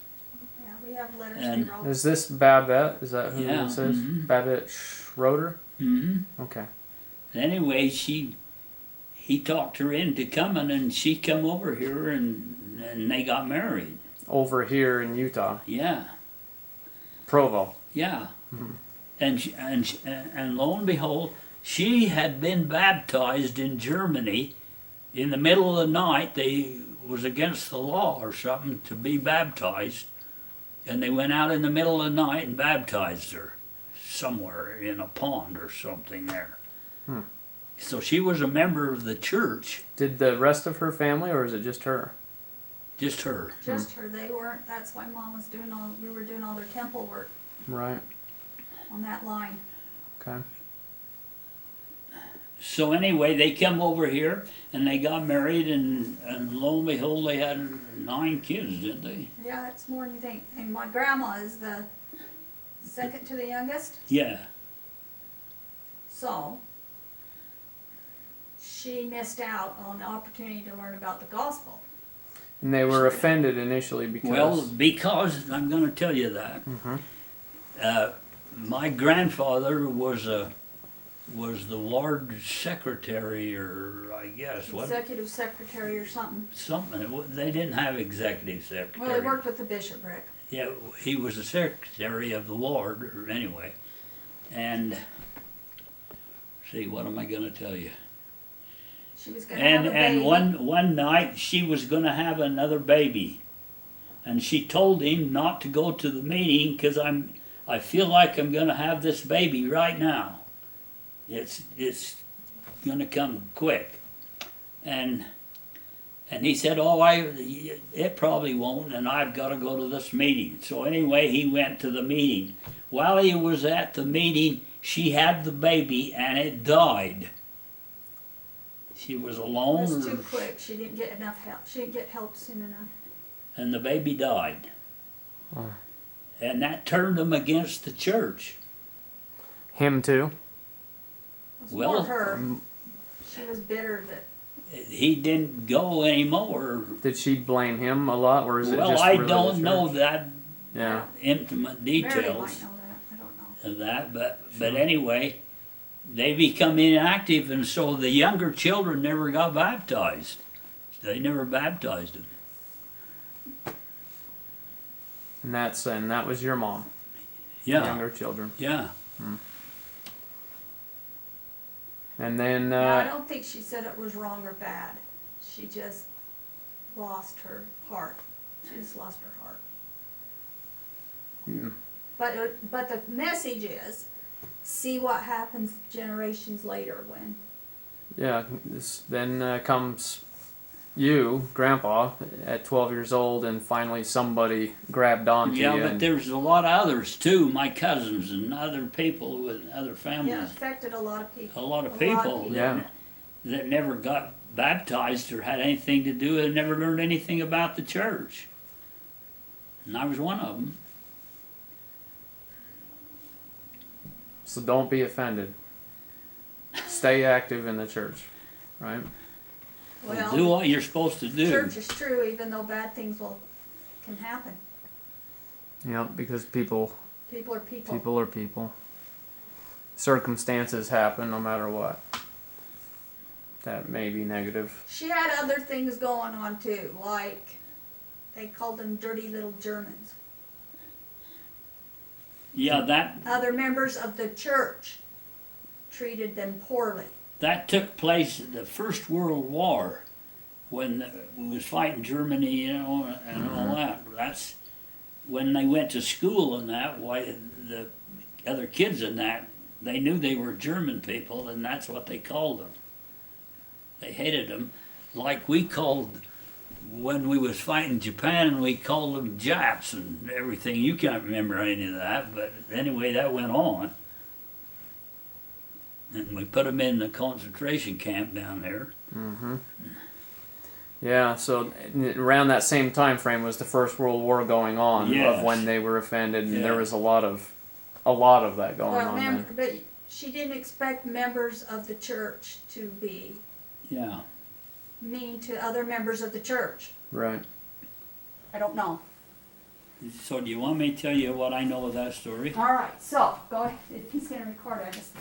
Yeah, we have letters And- they wrote. Is this Babette? Is that who Yeah, it says? mhm. Babette Schroeder? Mm-hmm. Okay. Anyway, he talked her into coming, and she come over here, and they got married. Over here in Utah. Yeah, Provo. yeah. And lo and behold, she had been baptized in Germany in the middle of the night. They was against the law or something to be baptized, and they went out in the middle of the night and baptized her somewhere in a pond or something there. So she was a member of the church. Did the rest of her family, or is it just her? Just her. Just her, they weren't, that's why Mom was we were doing all their temple work Right. on that line. Okay. So anyway, they come over here and they got married, and lo and behold, they had 9 kids, didn't they? Yeah, it's more than you think. And my grandma is the second to the youngest, Yeah. so she missed out on the opportunity to learn about the gospel. And they were offended initially because. Well, because I'm going to tell you that. My grandfather was the ward secretary, or I guess what Executive secretary or something. something. They didn't have executive secretary. Well, he worked with the bishopric. Yeah, he was the secretary of the ward, or anyway. And see, what am I going to tell you? She was going to have a baby. And one night she was going to have another baby, and she told him not to go to the meeting because I feel like I'm going to have this baby right now. It's going to come quick, and he said, "Oh, it probably won't, and I've got to go to this meeting." So anyway, he went to the meeting. While he was at the meeting, she had the baby, and it died. She was alone. It was too quick. She didn't get enough help. She didn't get help soon enough. And the baby died. Oh. And that turned him against the church. Him too? It was Well, more her. She was bitter that. He didn't go anymore. Did she blame him a lot, or is it Well, just I really the don't church? know that Yeah. intimate Mary details might know that. I don't know. of that, but anyway, they become inactive, and so the younger children never got baptized. They never baptized them. And that was your mom. Yeah, Younger children. yeah. And then No, I don't think she said it was wrong or bad. She just lost her heart. She just lost her heart. But the message is see what happens generations later when. Yeah, then comes you, Grandpa, at 12 years old, and finally somebody grabbed onto Yeah, you. but And, there's a lot of others too, my cousins and other people with other Yeah, it families. affected a lot of people. A lot of people Yeah. that never got baptized or had anything to do with it, never learned anything about the church. And I was one of them. so don't be offended. Stay active in the church, right? Well, Do what you're supposed to do. church is true, even though bad things can happen. Yeah, because people People are people. People are people. Circumstances happen no matter what. That may be negative. She had other things going on too, like they called them dirty little Germans. Yeah, that Other members of the church treated them poorly. that took place in the First World War when we was fighting Germany, you know, and all that. That's when they went to school and that. Why the other kids in that, they knew they were German people, and that's what they called them. They hated them, like we called when we was fighting Japan. We called them Japs and everything. You can't remember any of that, but anyway, that went on. And we put them in the concentration camp down there. Mm-hmm. Yeah, so around that same time frame was the First World War going on, Yes. of when they were offended, and Yeah. there was a lot of that going on then. But she didn't expect members of the church to be Yeah. mean to other members of the church. Right. I don't know. So do you want me to tell you what I know of that story? All right, so go ahead. If he's going to record, I just.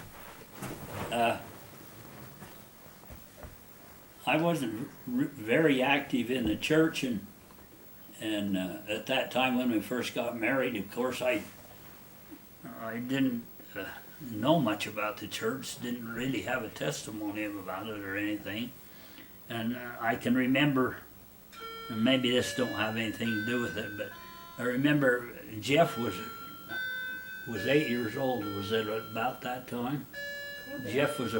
I wasn't very active in the church, and at that time when we first got married, of course, I didn't know much about the church. Didn't really have a testimony about it or anything. And I can remember, and maybe this don't have anything to do with it, but I remember Jeff was 8 years old. Was it about that time? Jeff was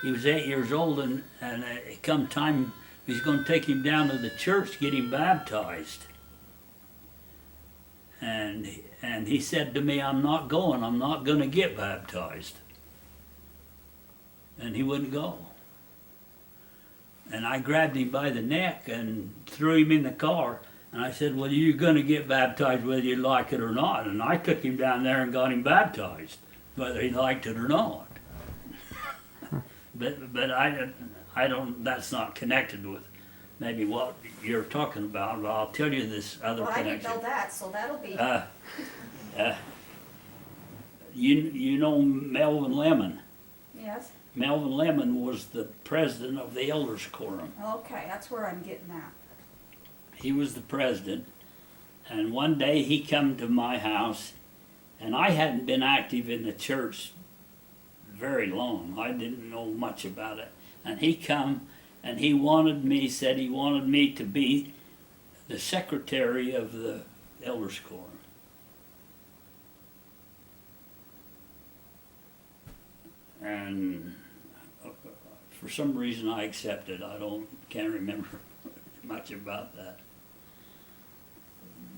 he was 8 years old, and it come time he's going to take him down to the church to get him baptized. And he said to me, I'm not going to get baptized. And he wouldn't go. And I grabbed him by the neck and threw him in the car. And I said, well, you're going to get baptized whether you like it or not. And I took him down there and got him baptized, whether he liked it or not. but I don't, that's not connected with maybe what you're talking about, but I'll tell you this other Well, I didn't connection. know that, so that'll be. You know Melvin Lemon. Yes. Melvin Lemon was the president of the Elders Quorum. Okay, that's where I'm getting at. He was the president, and one day he come to my house, and I hadn't been active in the church very long. I didn't know much about it. And he come, and he said he wanted me to be the secretary of the Elders Quorum. And for some reason I accepted. Can't remember much about that.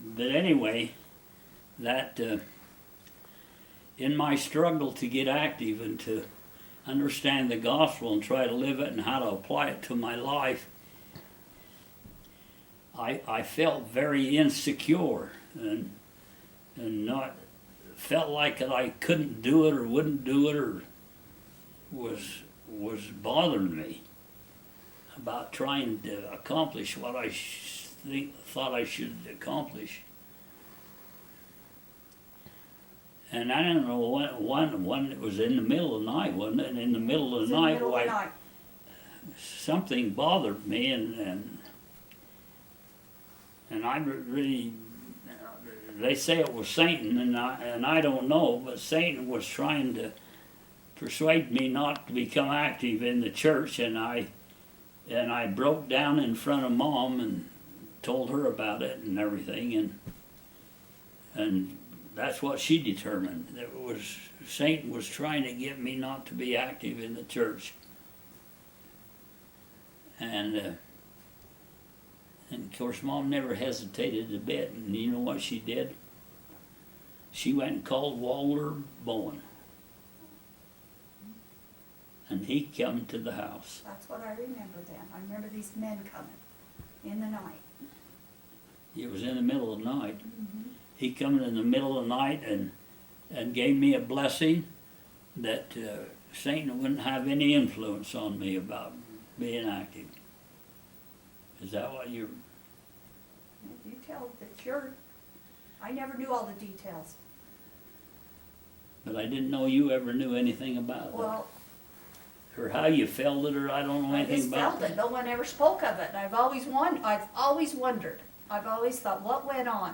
But anyway, that in my struggle to get active and to understand the gospel and try to live it and how to apply it to my life, I felt very insecure and not felt like that I couldn't do it or wouldn't do it or was bothering me about trying to accomplish what I thought I should accomplish. And I don't know, one it was in the middle of the night, wasn't it? And in the middle of the night, something bothered me, and I really, they say it was Satan, and I don't know, but Satan was trying to persuade me not to become active in the church, and I broke down in front of Mom and told her about it and everything, and that's what she determined. It was Satan was trying to get me not to be active in the church. And of course, Mom never hesitated a bit. And you know what she did? She went and called Walter Bowen. And he come to the house. That's what I remember then. I remember these men coming in the night. It was in the middle of the night. Mm-hmm. He come in the middle of the night and gave me a blessing that Satan wouldn't have any influence on me about being active. Is that what you? You tell that you're, I never knew all the details. But I didn't know you ever knew anything about Well, it, or how you felt it, or I don't know I anything just about felt it. No one ever spoke of it. And I've always wondered. I've always thought, what went on?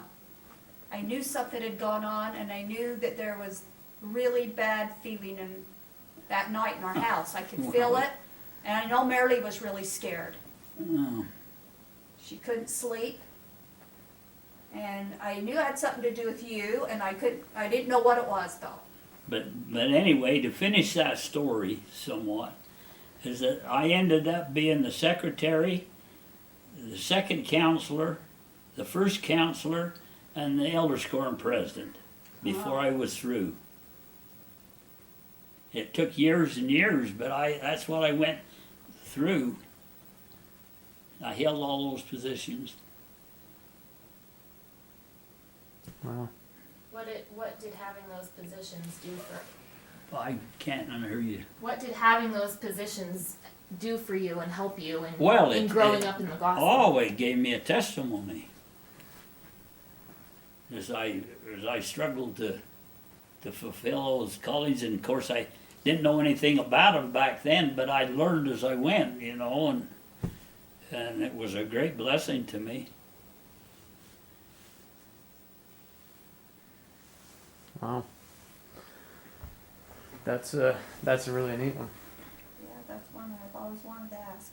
I knew something had gone on, and I knew that there was really bad feeling in that night in our house. I could feel Wow. it, and I know Merrill was really scared. Oh, She couldn't sleep, and I knew it had something to do with you, and I didn't know what it was though. but anyway, to finish that story somewhat, is that I ended up being the secretary, the second counselor, the first counselor, and the elders quorum president before Wow. I was through. It took years and years, but that's what I went through. I held all those positions. Wow. What did having those positions do for? I can't hear you. What did having those positions do for you and help you in, Well, in it- growing it up in the gospel? Always gave me a testimony. As I struggled to fulfill those callings, and of course I didn't know anything about them back then, but I learned as I went, you know, and it was a great blessing to me. Wow. That's a really neat one. Yeah, that's one that I've always wanted to ask.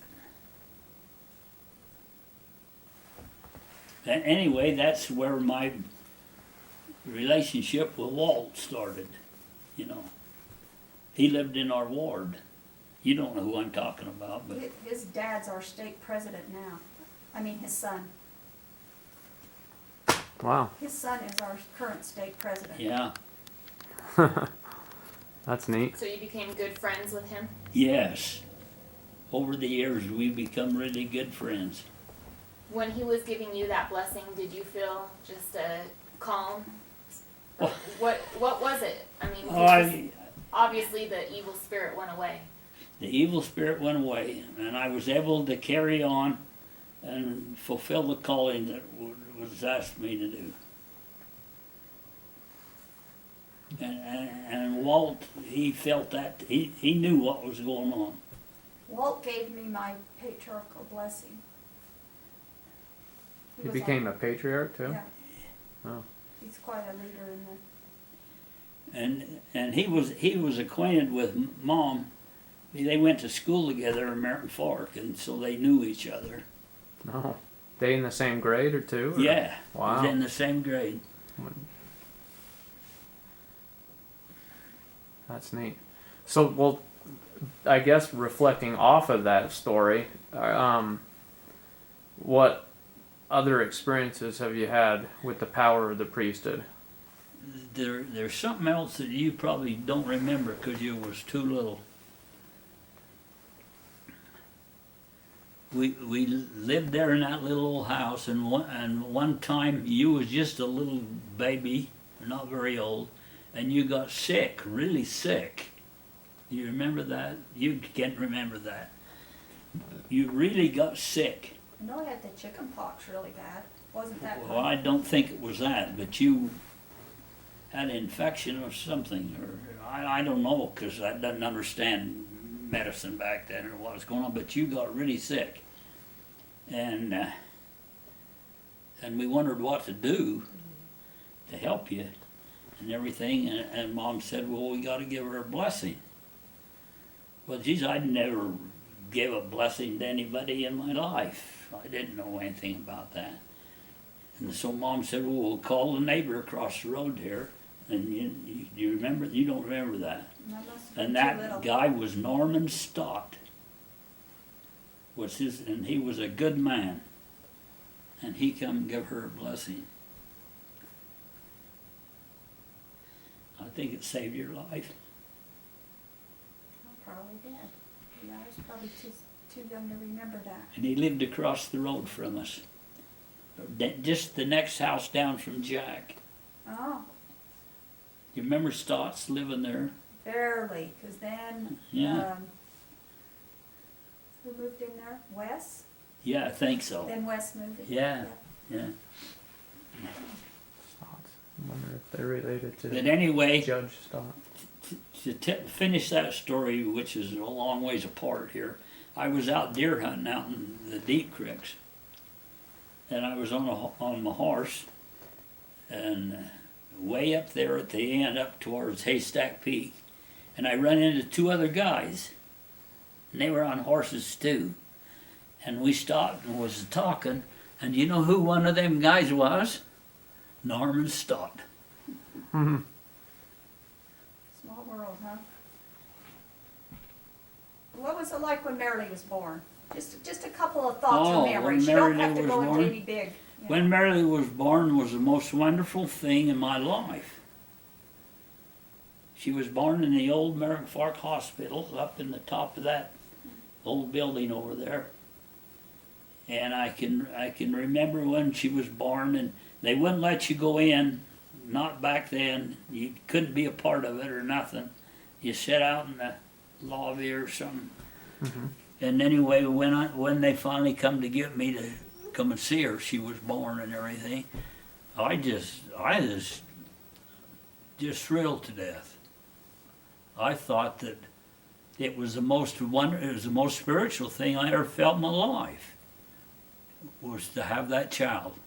And anyway, that's where my relationship with Walt started, you know. He lived in our ward. You don't know who I'm talking about, but His dad's our state president now. I mean, his son. Wow. His son is our current state president. yeah, That's neat. So you became good friends with him? yes. Over the years, we've become really good friends. When he was giving you that blessing, did you feel just a calm? Well- What was it? I mean, Oh, obviously the evil spirit went away. the evil spirit went away, and I was able to carry on and fulfill the calling that was asked me to do. And Walt, he felt that, he knew what was going on. Walt gave me my patriarchal blessing. He was became our- a patriarch too? Yeah. Oh. He's quite a leader in the. And he was acquainted with Mom. They went to school together in Merrill Fork, and so they knew each other. No. They in the same grade or two? Or? Yeah, Wow. was in the same grade. That's neat. So, well, I guess reflecting off of that story, what other experiences have you had with the power of the priesthood? There's something else that you probably don't remember because you was too little. We lived there in that little old house, and one time you was just a little baby, not very old, and you got sick, really sick. You remember that? You can't remember that. You really got sick. I know I had the chicken pox really bad. Wasn't that Well, I don't think it was that, but you had an infection or something, or I don't know, because I didn't understand medicine back then or what was going on, but you got really sick. And we wondered what to do to help you and everything, and Mom said, well, we got to give her a blessing. Well, geez, I'd never give a blessing to anybody in my life. I didn't know anything about that. And so Mom said, well, we'll call the neighbor across the road here And you remember, you don't remember that. I must have been And too that little. guy was Norman Stott. And he was a good man. And he come and give her a blessing. I think it saved your life. I probably did. Yeah, I was probably too young to remember that. And he lived across the road from us. Just the next house down from Jack. Oh, You remember Stott's living there? barely, because then, Yeah. who moved in there? Wes? Yeah, I think so. Then Wes moved in. Yeah, yeah. Stotts. I wonder if they're related to But anyway, Judge Stott. to finish that story, which is a long ways apart here, I was out deer hunting out in the deep creeks, and I was on my horse, and way up there at the end, up towards Haystack Peak, and I run into two other guys, and they were on horses too, and we stopped and was talking, and you know who one of them guys was? Norman Stott. Mhm. Small world, huh? What was it like when Merrill was born? Just a couple of thoughts Oh, or memories. when You don't Merrill have to was go into born? any big. Yeah. When Merrill was born was the most wonderful thing in my life. She was born in the old Merrill Fork Hospital up in the top of that old building over there. And I can remember when she was born, and they wouldn't let you go in, not back then. You couldn't be a part of it or nothing. You sat out in the lobby or something. Mhm. And anyway, when they finally come to get me to come and see her, she was born and everything. I was just thrilled to death. I thought that it was the most spiritual thing I ever felt in my life, was to have that child.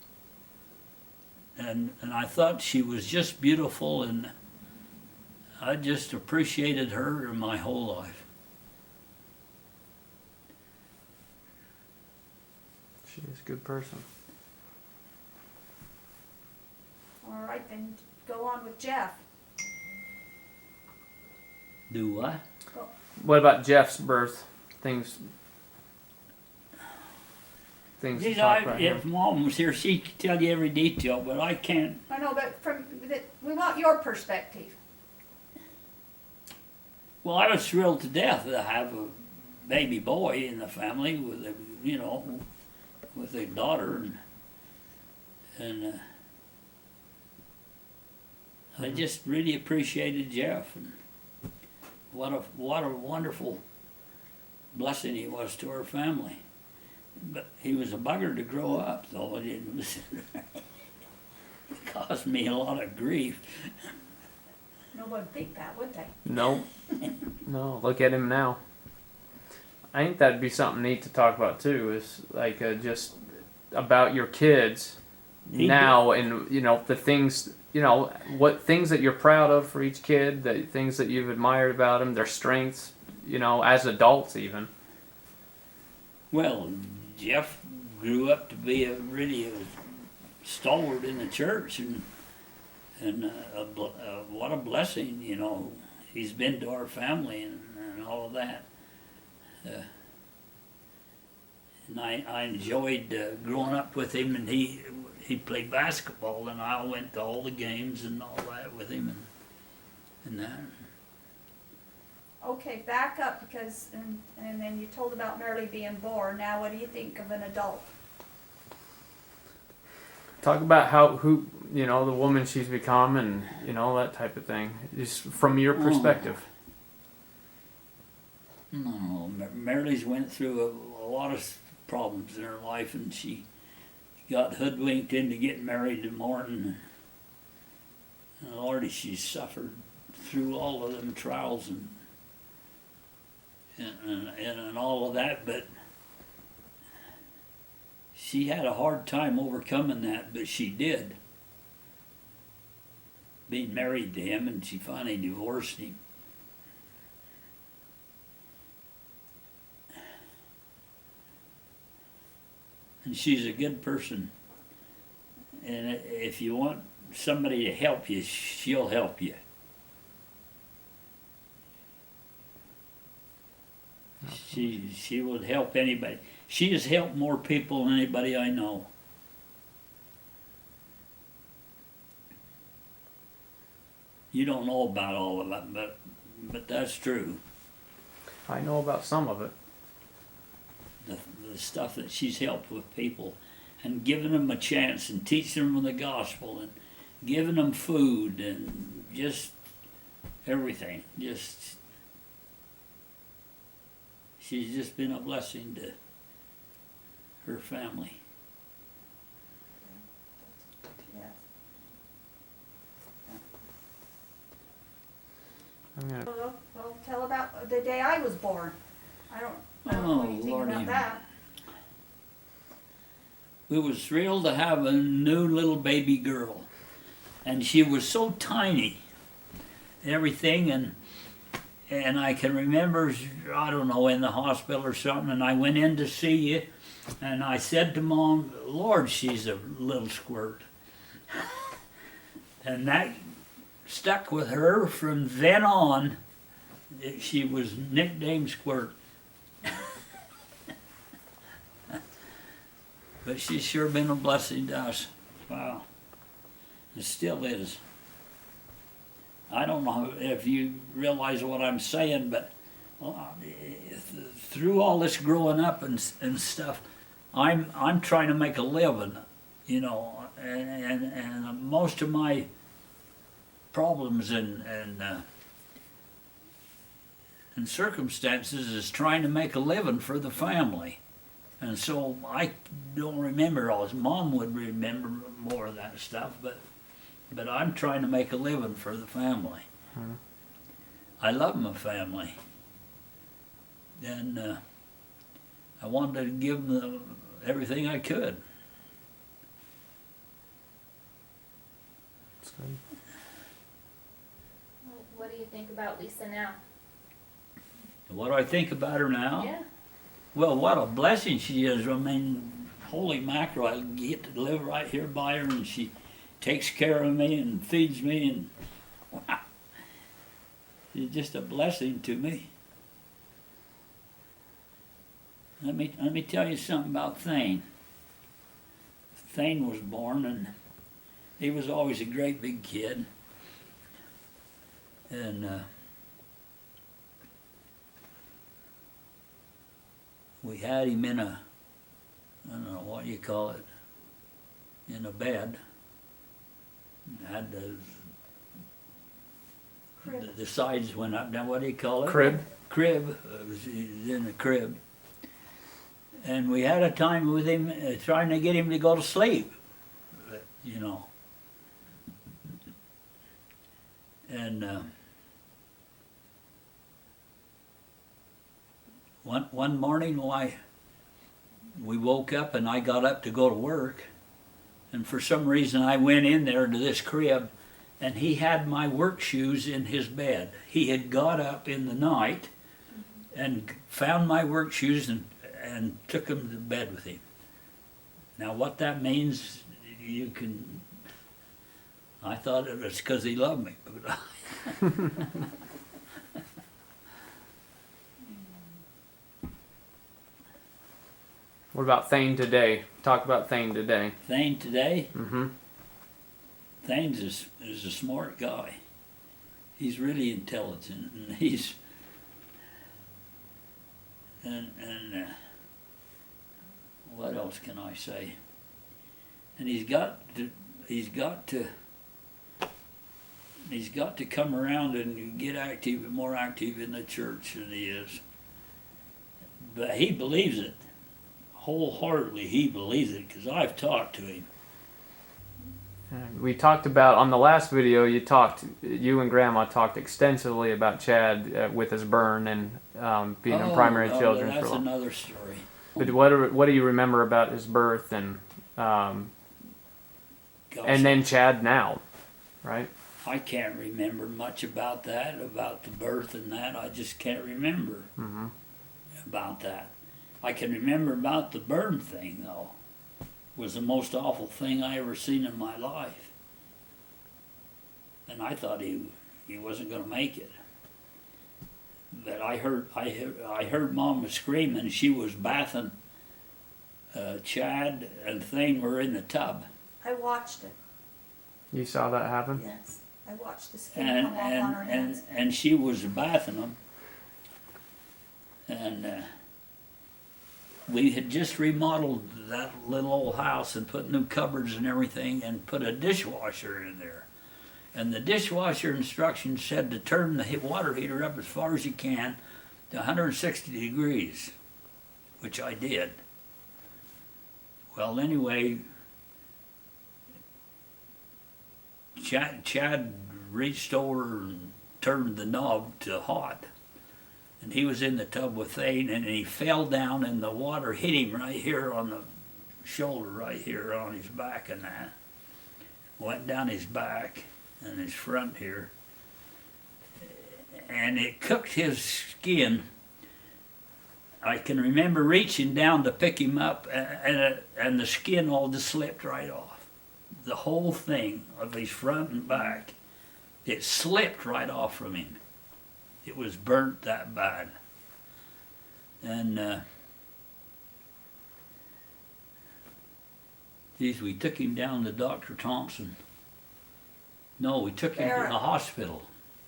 And I thought she was just beautiful, and I just appreciated her my whole life. She is a good person. All right, then go on with Jeff. Do what? What about Jeff's birth? Things to Geez, talk about if here. Mom was here, she'd tell you every detail, but I can't. I know, but we want your perspective. Well, I was thrilled to death to have a baby boy in the family with with a daughter, and I just really appreciated Jeff, and what a wonderful blessing he was to our family. But he was a bugger to grow up, though. It caused me a lot of grief. Nobody would think that, would they? No. No, look at him now. I think that'd be something neat to talk about too, is like just about your kids now, and the things, what things that you're proud of for each kid, the things that you've admired about them, their strengths, as adults even. Well, Jeff grew up to be a stalwart in the church, and what a blessing, he's been to our family and all of that. And I enjoyed growing up with him, and he played basketball, and I went to all the games and all that with him, and that. Okay, back up, because, and then you told about Merrill being born. Now what do you think of an adult? Talk about the woman she's become, and that type of thing, just from your perspective. No, Merrill's went through a lot of problems in her life, and she got hoodwinked into getting married to Martin. And Lordy, she suffered through all of them trials and all of that, but she had a hard time overcoming that, but she did. Being married to him, and she finally divorced him. And she's a good person. And if you want somebody to help you, she'll help you. She would help anybody. She has helped more people than anybody I know. You don't know about all of that, but that's true. I know about some of it. The stuff that she's helped with people and giving them a chance and teaching them the gospel and giving them food and just everything. She's just been a blessing to her family. Yes. I'm gonna, Well, tell about the day I was born. I don't know anything Lordy. about that. We was thrilled to have a new little baby girl, and she was so tiny, and everything, and I can remember, I don't know, in the hospital or something, and I went in to see you, and I said to Mom, Lord, she's a little squirt. And that stuck with her from then on. She was nicknamed Squirt. But she's sure been a blessing to us. Wow. It still is. I don't know if you realize what I'm saying, but through all this growing up and stuff, I'm trying to make a living, you know, and most of my problems and circumstances is trying to make a living for the family. And so I don't remember all this. Mom would remember more of that stuff, but I'm trying to make a living for the family. I love my family. And I wanted to give them everything I could. that's good. What do you think about Lisa now? What do I think about her now? Yeah. Well, what a blessing she is. I mean, holy mackerel, I get to live right here by her, and she takes care of me and feeds me, and wow, she's just a blessing to me. Let me tell you something about Thane. Thane was born, and he was always a great big kid, and we had him in a, I don't know, what do you call it, in a bed. Had the sides went up. Now, what do you call it? Crib. Crib. It was in a crib. And we had a time with him trying to get him to go to sleep, you know. And one morning, we woke up and I got up to go to work, and for some reason I went in there to this crib, and he had my work shoes in his bed. He had got up in the night and found my work shoes and took them to bed with him. Now what that means, you can, I thought it was because he loved me. What about Thane today? Talk about Thane today. Thane today, Mm-hmm. Thane's is a smart guy. He's really intelligent, and he's and what else can I say? And he's got to come around and get active, more active in the church than he is. But he believes it wholeheartedly. He believes it because I've talked to him. And we talked about, on the last video, you and Grandma talked extensively about Chad with his burn and being in primary children's. That's another story. But what do you remember about his birth and then Chad now, right? I can't remember much about that, about the birth and that. I just can't remember about that. I can remember about the burn thing, though. It was the most awful thing I ever seen in my life. and I thought he wasn't gonna make it. But I heard Mama screaming. She was bathing. Chad and Thane were in the tub, I watched it, You saw that happen? yes. I watched the skin and come off on her hands. and she was bathing them, and we had just remodeled that little old house and put new cupboards and everything, and put a dishwasher in there. And the dishwasher instructions said to turn the water heater up as far as you can to 160 degrees, which I did. Well, anyway, Chad reached over and turned the knob to hot. And he was in the tub with Thane, and he fell down, and the water hit him right here on the shoulder, right here on his back, and that. Went down his back and his front here. And it cooked his skin. I can remember reaching down to pick him up, and the skin all just slipped right off. The whole thing of his front and back, it slipped right off from him. It was burnt that bad. And geez, we took him down to Dr. Thompson. No, we took him to Barrett. the hospital.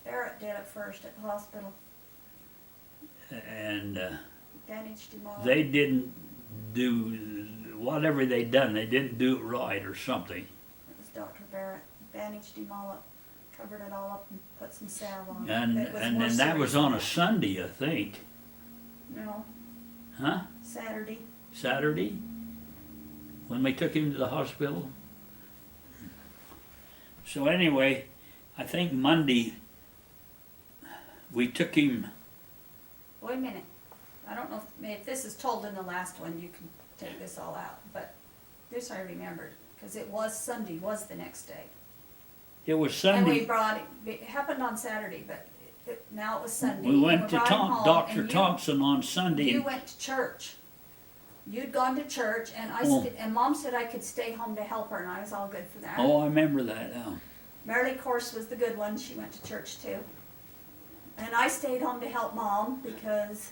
Barrett did it first at the hospital, And bandaged him all. they didn't do whatever they done. They didn't do it right or something. It was Dr. Barrett, bandaged him all up, covered it all up and put some salve on it. And It was and more then that was serious on than a Sunday, I think. No, Huh? Saturday. Saturday? When we took him to the hospital? So anyway, I think Monday we took him. Wait a minute. I don't know if this is told in the last one, you can take this all out, but this I remembered, because it was Sunday, was the next day. It was And we Sunday. brought it happened on Saturday, but now it was Sunday. We and went to brought him home, Dr. and Thompson on Sunday. You went to church. You'd gone to church, and Oh. and Mom said I could stay home to help her, and I was all good for that. Oh, I remember that now. Merrill, of course, was the good one. She went to church too. And I stayed home to help Mom because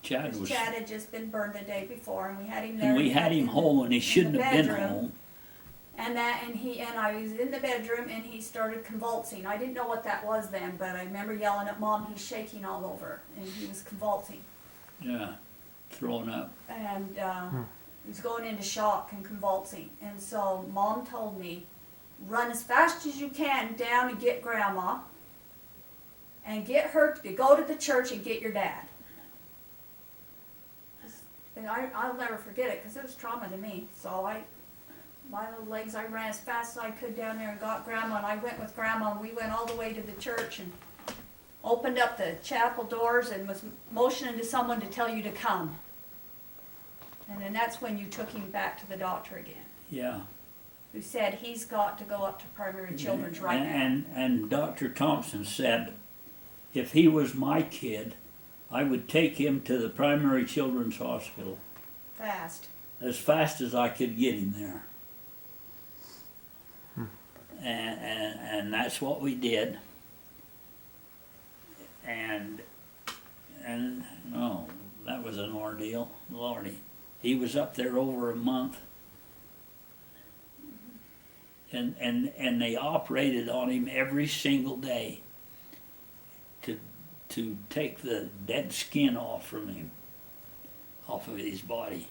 Chad was. Chad had just been burned the day before, and we had him there. And we had him home, and he in the shouldn't have been bedroom. home. And I was in the bedroom, and he started convulsing. I didn't know what that was then, but I remember yelling at Mom. He's shaking all over, and he was convulsing, Yeah, throwing up. and he was going into shock and convulsing. And so Mom told me, run as fast as you can down and get Grandma, and get her to go to the church and get your dad. And I'll never forget it because it was trauma to me. So my little legs, I ran as fast as I could down there and got Grandma, and I went with Grandma, and we went all the way to the church and opened up the chapel doors and was motioning to someone to tell you to come. And then that's when you took him back to the doctor again, Yeah. who said he's got to go up to primary children's right now. And Dr. Thompson said, if he was my kid, I would take him to the primary children's hospital Fast. as fast as I could get him there. And that's what we did. And no, that was an ordeal, Lordy. He was up there over a month. And they operated on him every single day to take the dead skin off from him, off of his body.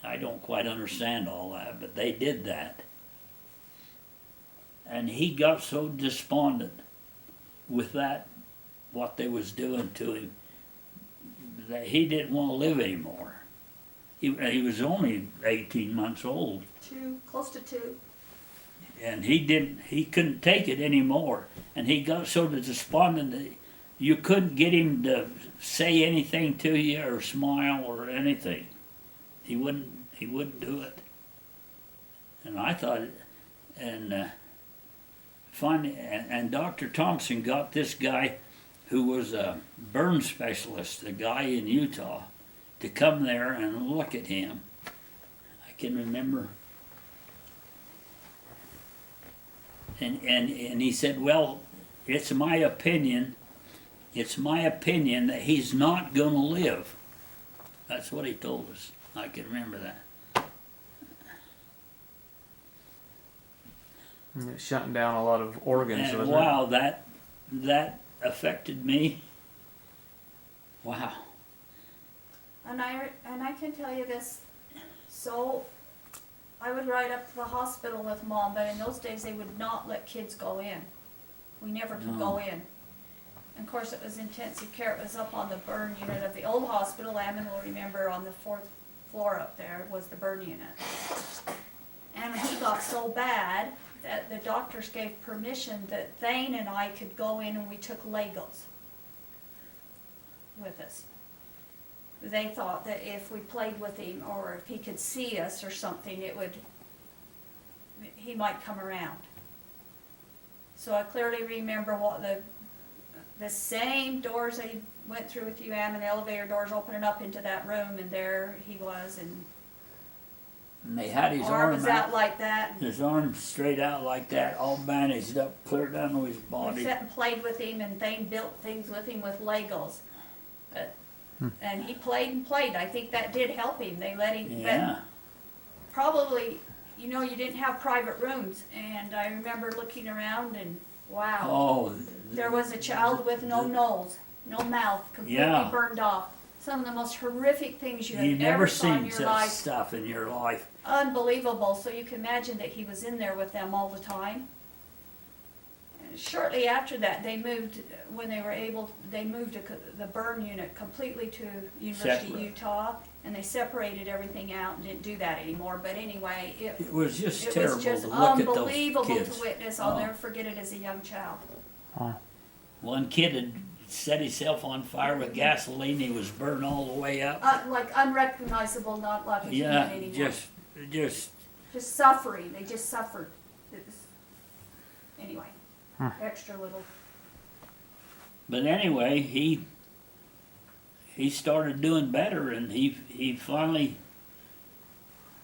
I don't quite understand all that, but they did that. And he got so despondent with that, what they was doing to him, that he didn't want to live anymore. He was only 18 months old. Close to 2. And he couldn't take it anymore. And he got so despondent that you couldn't get him to say anything to you or smile or anything. He wouldn't do it. And I thought, finally, and Dr. Thompson got this guy who was a burn specialist, a guy in Utah, to come there and look at him. I can remember And he said, well, it's my opinion that he's not gonna live. That's what he told us. I can remember that. And it's shutting down a lot of organs. And wasn't wow, that affected me. Wow. And I can tell you this, so I would ride up to the hospital with Mom, but in those days they would not let kids go in. We never could go in. And of course it was intensive care, it was up on the burn unit of the old hospital. Ammon will remember on the 4th floor up there was the burn unit. And he got so bad that the doctors gave permission that Thane and I could go in, and we took Legos with us. They thought that if we played with him or if he could see us or something, he might come around. So I clearly remember what the same doors that he went through with you, Am, and the elevator doors opening up into that room, and there he was, and they had his arm arm was out like that. his arm straight out like that, all bandaged up, clear down to his We body. sat and played with him, and Thane built things with him with Legos. But, and he played and played. I think that did help him. They let him. Yeah. But probably, you didn't have private rooms, and I remember looking around and wow. Oh. There was a child with no nose, no mouth, completely Yeah. burned off. Some of the most horrific things you You've have never ever saw in seen your such life. stuff in your life. Unbelievable. So you can imagine that he was in there with them all the time. And shortly after that, they moved, when they were able, they moved the burn unit completely to University of Separate. Utah, and they separated everything out and didn't do that anymore. But anyway, It was just it terrible was just to look at those unbelievable kids. to witness. I'll Oh. never forget it as a young child. One kid had set himself on fire with gasoline. He was burned all the way up. Like unrecognizable, not like a human Yeah, anymore. just Just suffering. They just suffered. It was, anyway, extra little. But anyway, he started doing better, and he finally,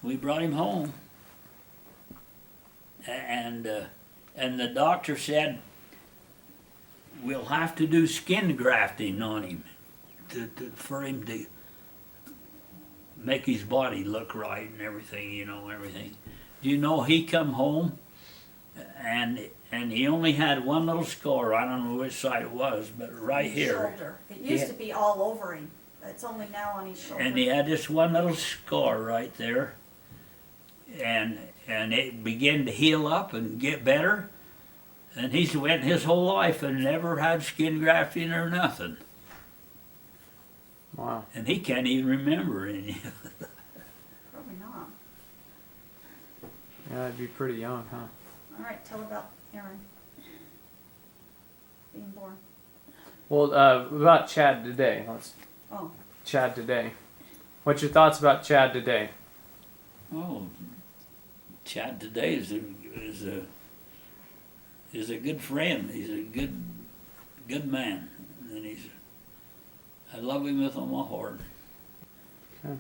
we brought him home, and the doctor said we'll have to do skin grafting on him for him to make his body look right and everything, everything. You know, he come home and he only had one little scar. I don't know which side it was, but right here. Shoulder. It used to be all over him. It's only now on his shoulder. And he had this one little scar right there. And it began to heal up and get better. And he's went his whole life and never had skin grafting or nothing. Wow. And he can't even remember any. Probably not. Yeah, that'd be pretty young, huh? All right, tell about Aaron being born. Well, about Chad today. Oh, Chad today. What's your thoughts about Chad today? Oh, Chad today is a good friend. He's a good man, and I love him with all my heart. Okay.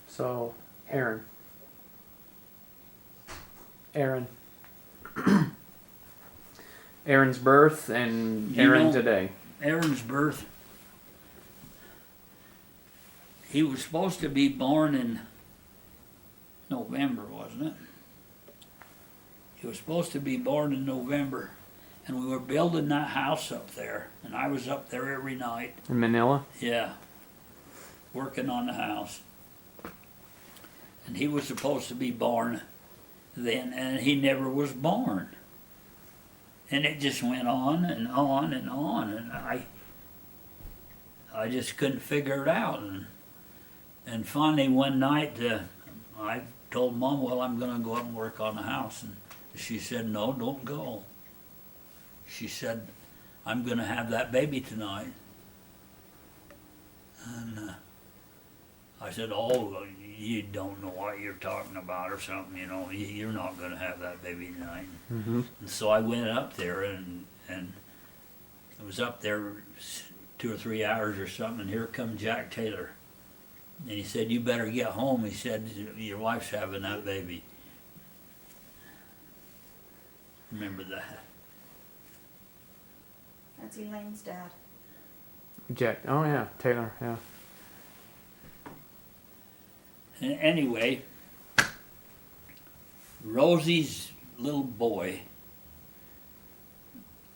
So, Aaron. Aaron's birth and You Aaron know- today. Aaron's birth. He was supposed to be born in November, wasn't it? He was supposed to be born in November, and we were building that house up there, and I was up there every night. In Manila? Yeah, working on the house. And he was supposed to be born then, and he never was born. And it just went on and on and on, and I just couldn't figure it out. And finally one night, I told Mom, well, I'm going to go up and work on the house. And she said, no, don't go. She said, I'm going to have that baby tonight. And I said, oh, you don't know what you're talking about or something, you're not going to have that baby tonight. Mm-hmm. And so I went up there and I was up there 2 or 3 hours or something, and here come Jack Taylor. And he said, you better get home. He said, your wife's having that baby. remember that. That's Elaine's dad. Jack. Oh yeah, Taylor. Yeah. Anyway, Rosie's little boy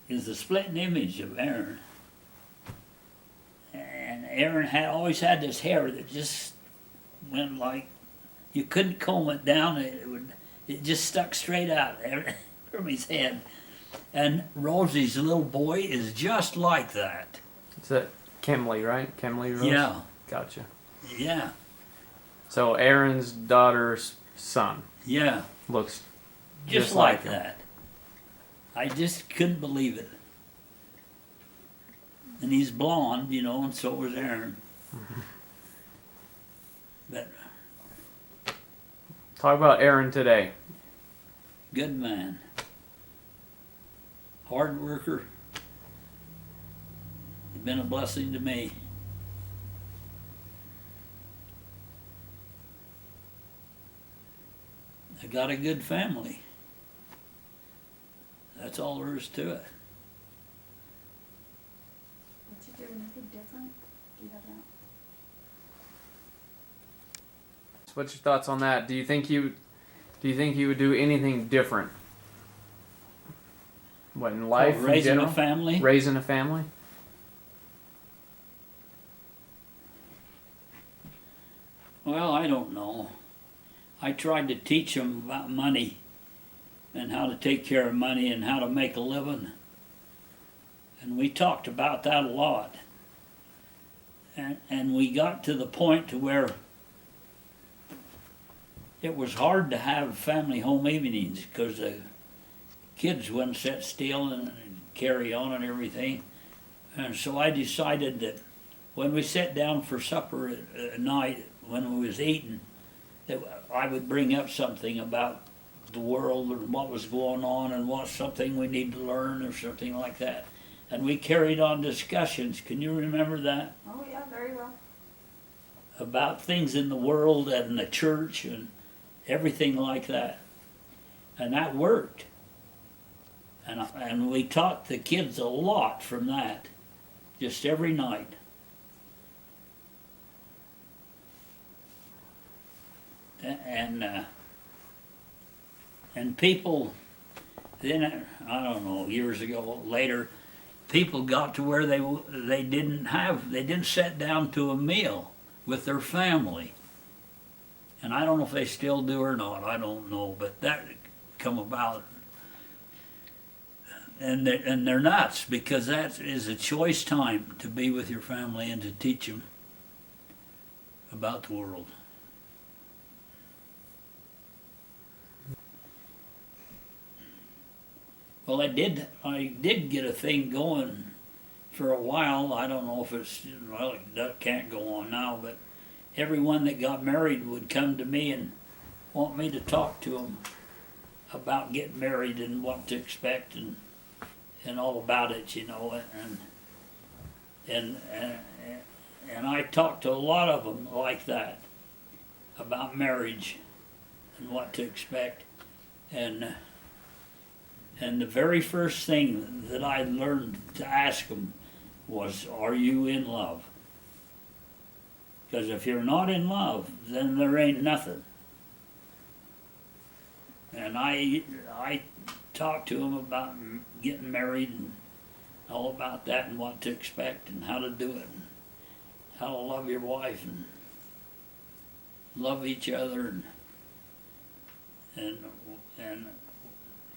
is the splitting image of Aaron. And Aaron always had this hair that just went like, you couldn't comb it down, it just stuck straight out from his head. And Rosie's little boy is just like that. Is that Kimley, right? Kimley Rose? Yeah, Gotcha. yeah, So Aaron's daughter's son yeah, looks just like like him. that. I just couldn't believe it. And he's blonde, you know, and so was Aaron. But Talk about Aaron today. good man. Hard worker. He's been a blessing to me. I got a good family. That's all there is to it. Would you do anything different? Do you have that? What's your thoughts on that? Do you think you would do anything different? What in life in Raising general? a family. Raising a family? Well, I don't know. I tried to teach them about money and how to take care of money and how to make a living. And we talked about that a lot. And we got to the point to where it was hard to have family home evenings because the kids wouldn't sit still and carry on and everything. And so I decided that when we sat down for supper at night, when we was eating, that I would bring up something about the world and what was going on and what's something we need to learn or something like that. And we carried on discussions. Can you remember that? Oh, yeah, very well. About things in the world and the church and everything like that. And that worked. And we taught the kids a lot from that, just every night. And people, then I don't know, years ago, later, people got to where they didn't sit down to a meal with their family. And I don't know if they still do or not, I don't know, but that come about. And they're nuts, because that is a choice time to be with your family and to teach them about the world. Well, I did get a thing going for a while. I don't know if that can't go on now, but everyone that got married would come to me and want me to talk to them about getting married and what to expect and all about it, you know, and I talked to a lot of them like that about marriage and what to expect, and the very first thing that I learned to ask them was, "Are you in love?" Because if you're not in love, then there ain't nothing. And I talked to them about getting married and all about that and what to expect and how to do it and how to love your wife and love each other and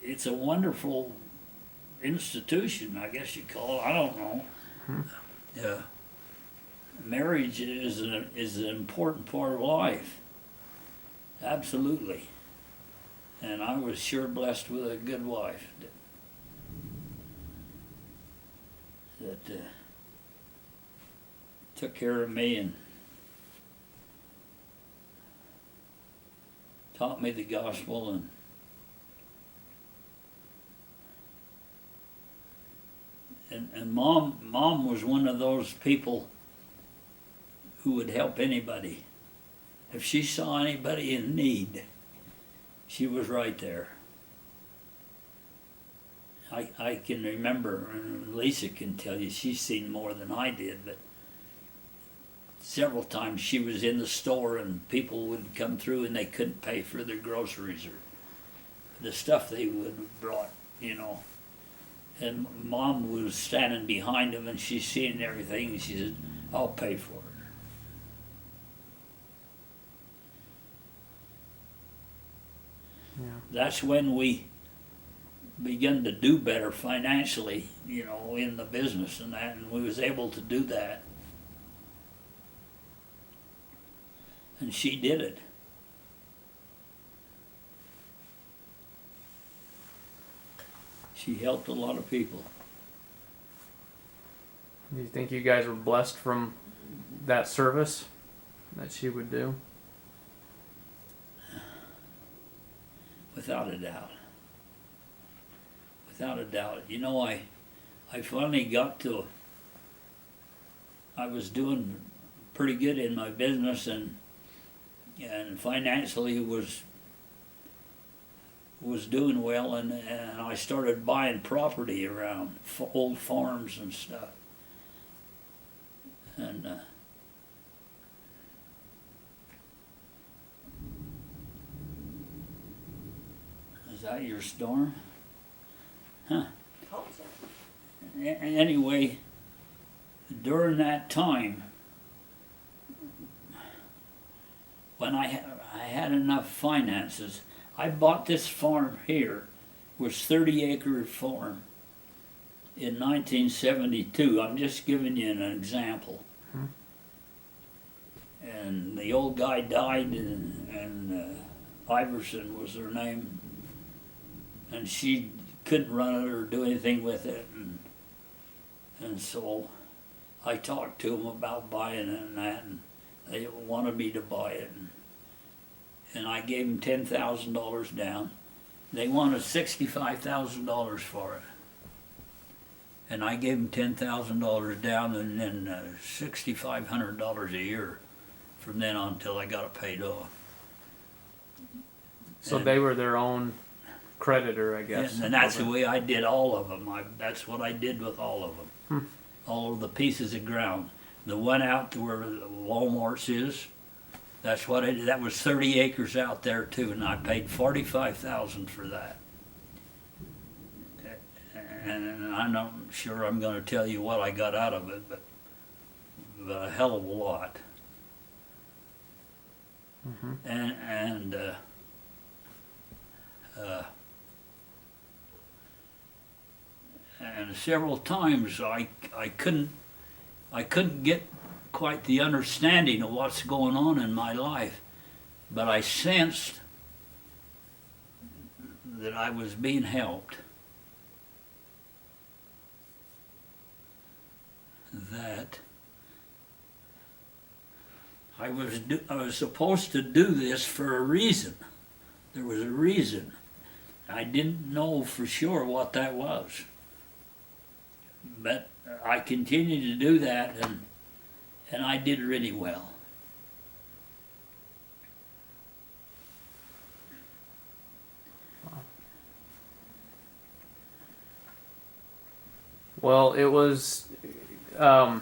it's a wonderful institution, I guess you call it. I don't know. Yeah. Marriage is an important part of life. Absolutely. And I was sure blessed with a good wife that took care of me and taught me the gospel, and mom was one of those people who would help anybody. If she saw anybody in need, she was right there. I can remember, and Lisa can tell you, she's seen more than I did, but several times she was in the store and people would come through and they couldn't pay for their groceries or the stuff they would have brought, you know. And Mom was standing behind them and she's seeing everything and she said, I'll pay for it. Yeah. That's when we began to do better financially, you know, in the business and that, and we was able to do that. And she did it. She helped a lot of people. Do you think you guys were blessed from that service that she would do? Without a doubt. Without a doubt. You know, I finally got to, I was doing pretty good in my business and financially was doing well, and I started buying property around old farms and stuff. And is that your storm? Huh. Hope so. Anyway, during that time, when I had enough finances, I bought this farm here. It was 30-acre farm in 1972. I'm just giving you an example. And the old guy died, and Iverson was her name, and she couldn't run it or do anything with it, and so I talked to them about buying it and that, and they wanted me to buy it, and I gave them $10,000 down. They wanted $65,000 for it, and I gave them $10,000 down, and then $6,500 a year from then on until I got it paid off. So And- they were their own creditor, I guess. And that's the way I did all of them. That's what I did with all of them. All of the pieces of ground. The one out to where the Walmart's is, that's what I did. That was 30 acres out there too, and I paid $45,000 for that. And I'm not sure I'm going to tell you what I got out of it, but a hell of a lot. And several times I couldn't get quite the understanding of what's going on in my life, but I sensed that I was being helped. That I was supposed to do this for a reason. There was a reason. I didn't know for sure what that was. But I continued to do that, and I did really well. Well, it was 10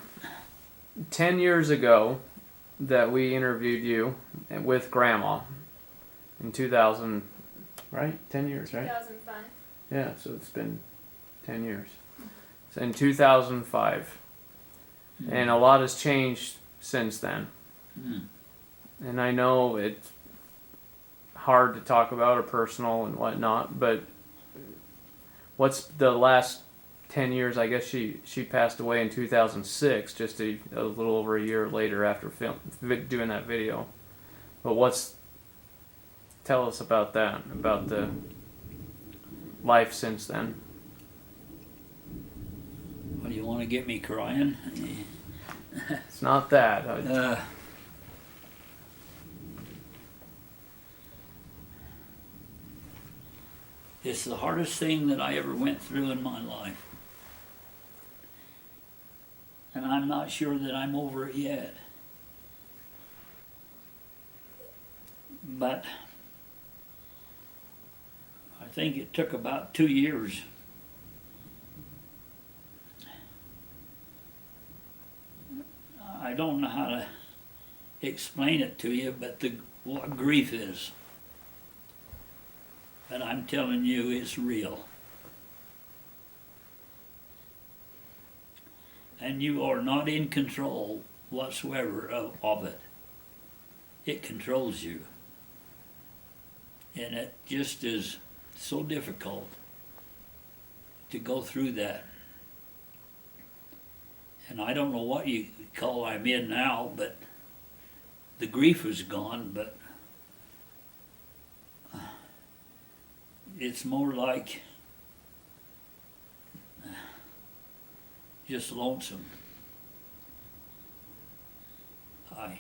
years ago that we interviewed you with Grandma in 2000, right? 10 years, right? 2005. Yeah, so it's been 10 years. So in 2005. And a lot has changed since then. And I know it's hard to talk about or personal and whatnot, but what's the last 10 years? I guess she passed away in 2006, just a little over a year later after doing that video. But tell us about that, about the life since then. Well, you want to get me crying? It's not that. It's the hardest thing that I ever went through in my life. And I'm not sure that I'm over it yet. But I think it took about 2 years I don't know how to explain it to you, but what grief is. But I'm telling you, it's real. And you are not in control whatsoever of it. It controls you. And it just is so difficult to go through that. And I don't know what you call I'm in now, but the grief is gone, but it's more like just lonesome. I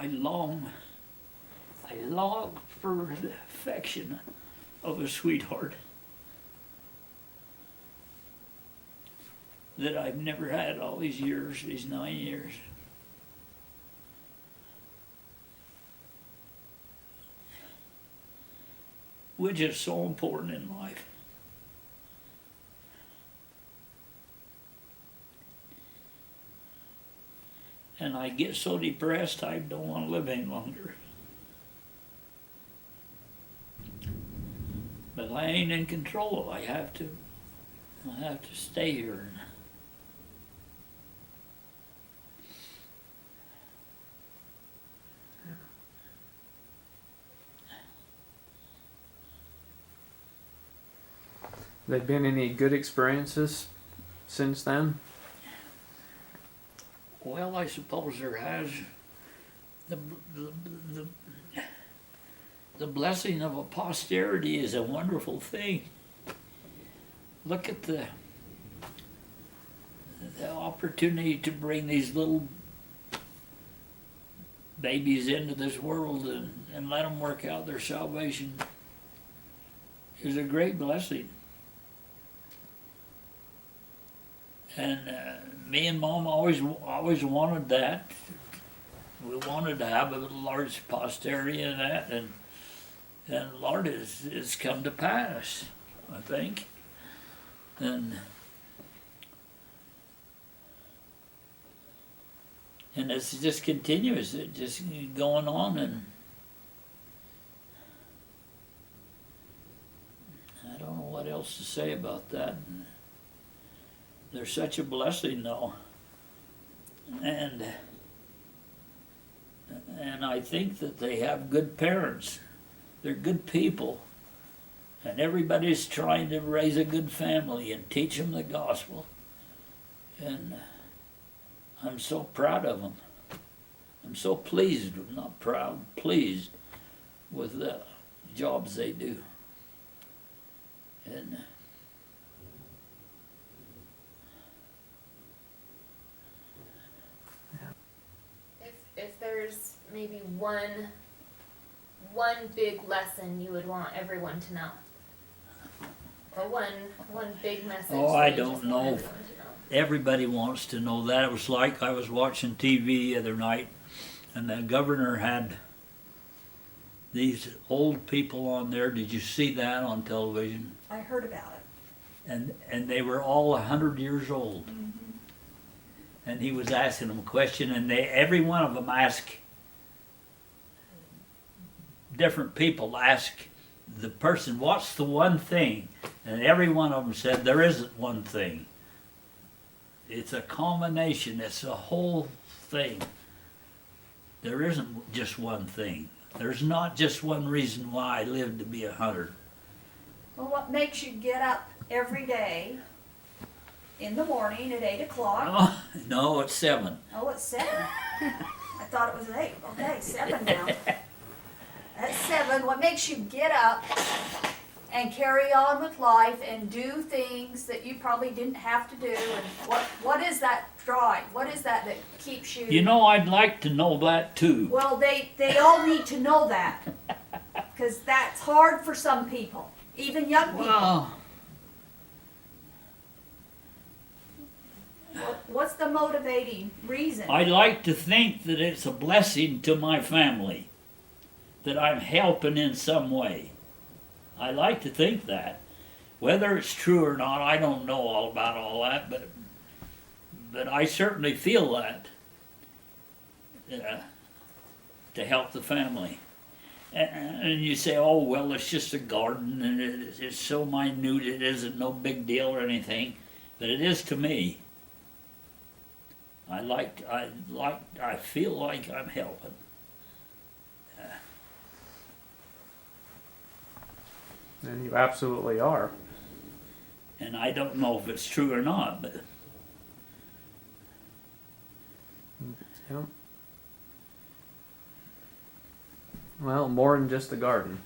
long for the affection of a sweetheart that I've never had all these years, these 9 years. Which is so important in life. And I get so depressed I don't want to live any longer. But I ain't in control. I have to stay here. There been any good experiences since then? Well, I suppose there has. The blessing of a posterity is a wonderful thing. Look at the opportunity to bring these little babies into this world and let them work out their salvation is a great blessing. And me and Mom always wanted that. We wanted to have a large posterity in that, and Lord, it's come to pass, I think. And it's just continuous, it just going on, and I don't know what else to say about that. They're such a blessing, though, and I think that they have good parents. They're good people, and everybody's trying to raise a good family and teach them the gospel, and I'm so proud of them. I'm so pleased, not proud, pleased with the jobs they do. And if there's maybe one big lesson you would want everyone to know, or one big message. Oh, that I you don't just want know. everyone to know. Everybody wants to know that. It was like I was watching TV the other night, and the governor had these old people on there. Did you see that on television? I heard about it. And they were all 100 years old. Mm-hmm. And he was asking them a question, and every one of them asked, different people ask the person, what's the one thing? And every one of them said, there isn't one thing. It's a combination, it's a whole thing. There isn't just one thing. There's not just one reason why I lived to be 100. Well, what makes you get up every day in the morning at 8 o'clock? Oh, no, it's 7. Oh, it's 7. I thought it was 8. Okay, 7 now. At 7, what makes you get up and carry on with life and do things that you probably didn't have to do? And what is that drive? What is that keeps you? You know, I'd like to know that too. Well, they all need to know that, because that's hard for some people, even young people. Well, What's the motivating reason? I like to think that it's a blessing to my family. that I'm helping in some way. I like to think that. Whether it's true or not, I don't know all about all that, but I certainly feel that to help the family. And you say, oh, well, it's just a garden and it's so minute, it isn't no big deal or anything, but it is to me. I feel like I'm helping. And you absolutely are. And I don't know if it's true or not, but Yep. Well, more than just the garden.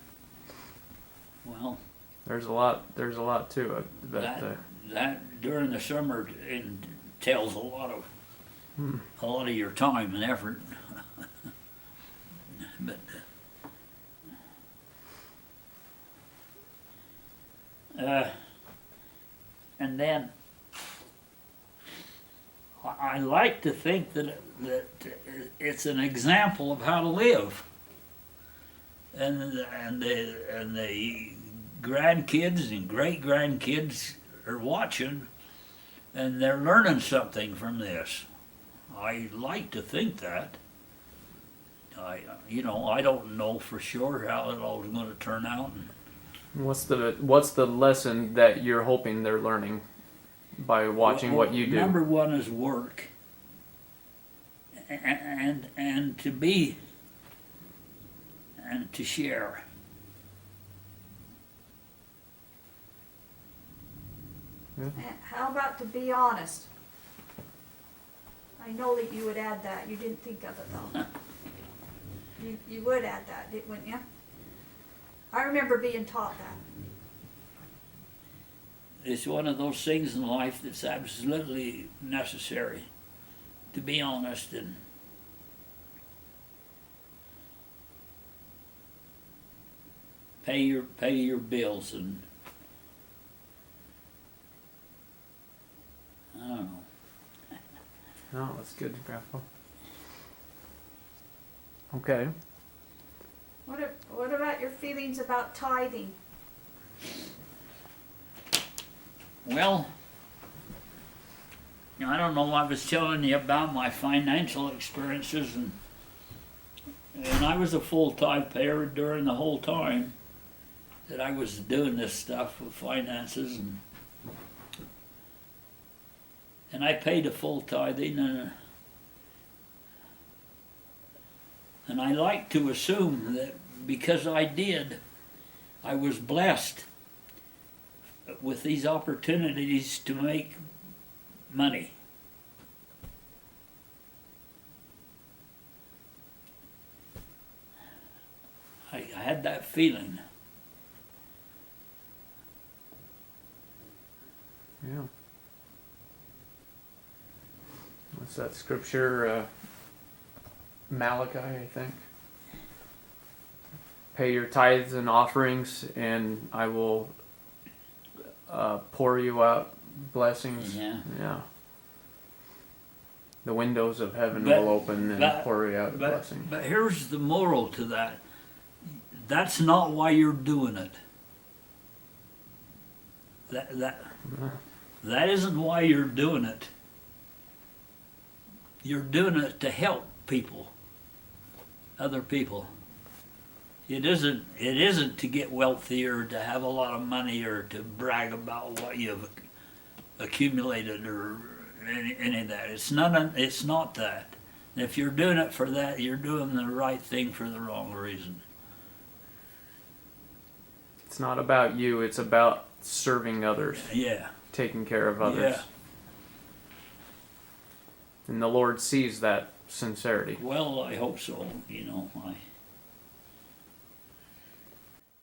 well, There's a lot to it. But that during the summer entails a lot of your time and effort. But and then I like to think that it's an example of how to live, and the grandkids and great grandkids are watching, and they're learning something from this. I like to think that. I don't know for sure how it all is going to turn out. what's the lesson that you're hoping they're learning by watching what you do? Number one is work, and to be, and to share. And how about to be honest? I know that you would add that. You didn't think of it though. You would add that, wouldn't you? I remember being taught that. It's one of those things in life that's absolutely necessary, to be honest and pay your bills, and I don't know. No, that's good, Grandpa. Okay. What about your feelings about tithing? Well, I don't know. I was telling you about my financial experiences, and I was a full tithe payer during the whole time that I was doing this stuff with finances, and I paid a full tithing, and I like to assume that because I did, I was blessed with these opportunities to make money. I had that feeling. Yeah. What's that scripture? Malachi, I think. Pay your tithes and offerings, and I will pour you out blessings. Yeah. Yeah. The windows of heaven But- will open and pour you out a blessing. But here's the moral to that. That's not why you're doing it. That isn't why you're doing it. You're doing it to help people, other people. It isn't to get wealthy or to have a lot of money or to brag about what you've accumulated or any of that. It's not that. And if you're doing it for that, you're doing the right thing for the wrong reason. It's not about you, it's about serving others, Yeah. taking care of others. Yeah. And the Lord sees that sincerity. Well, I hope so.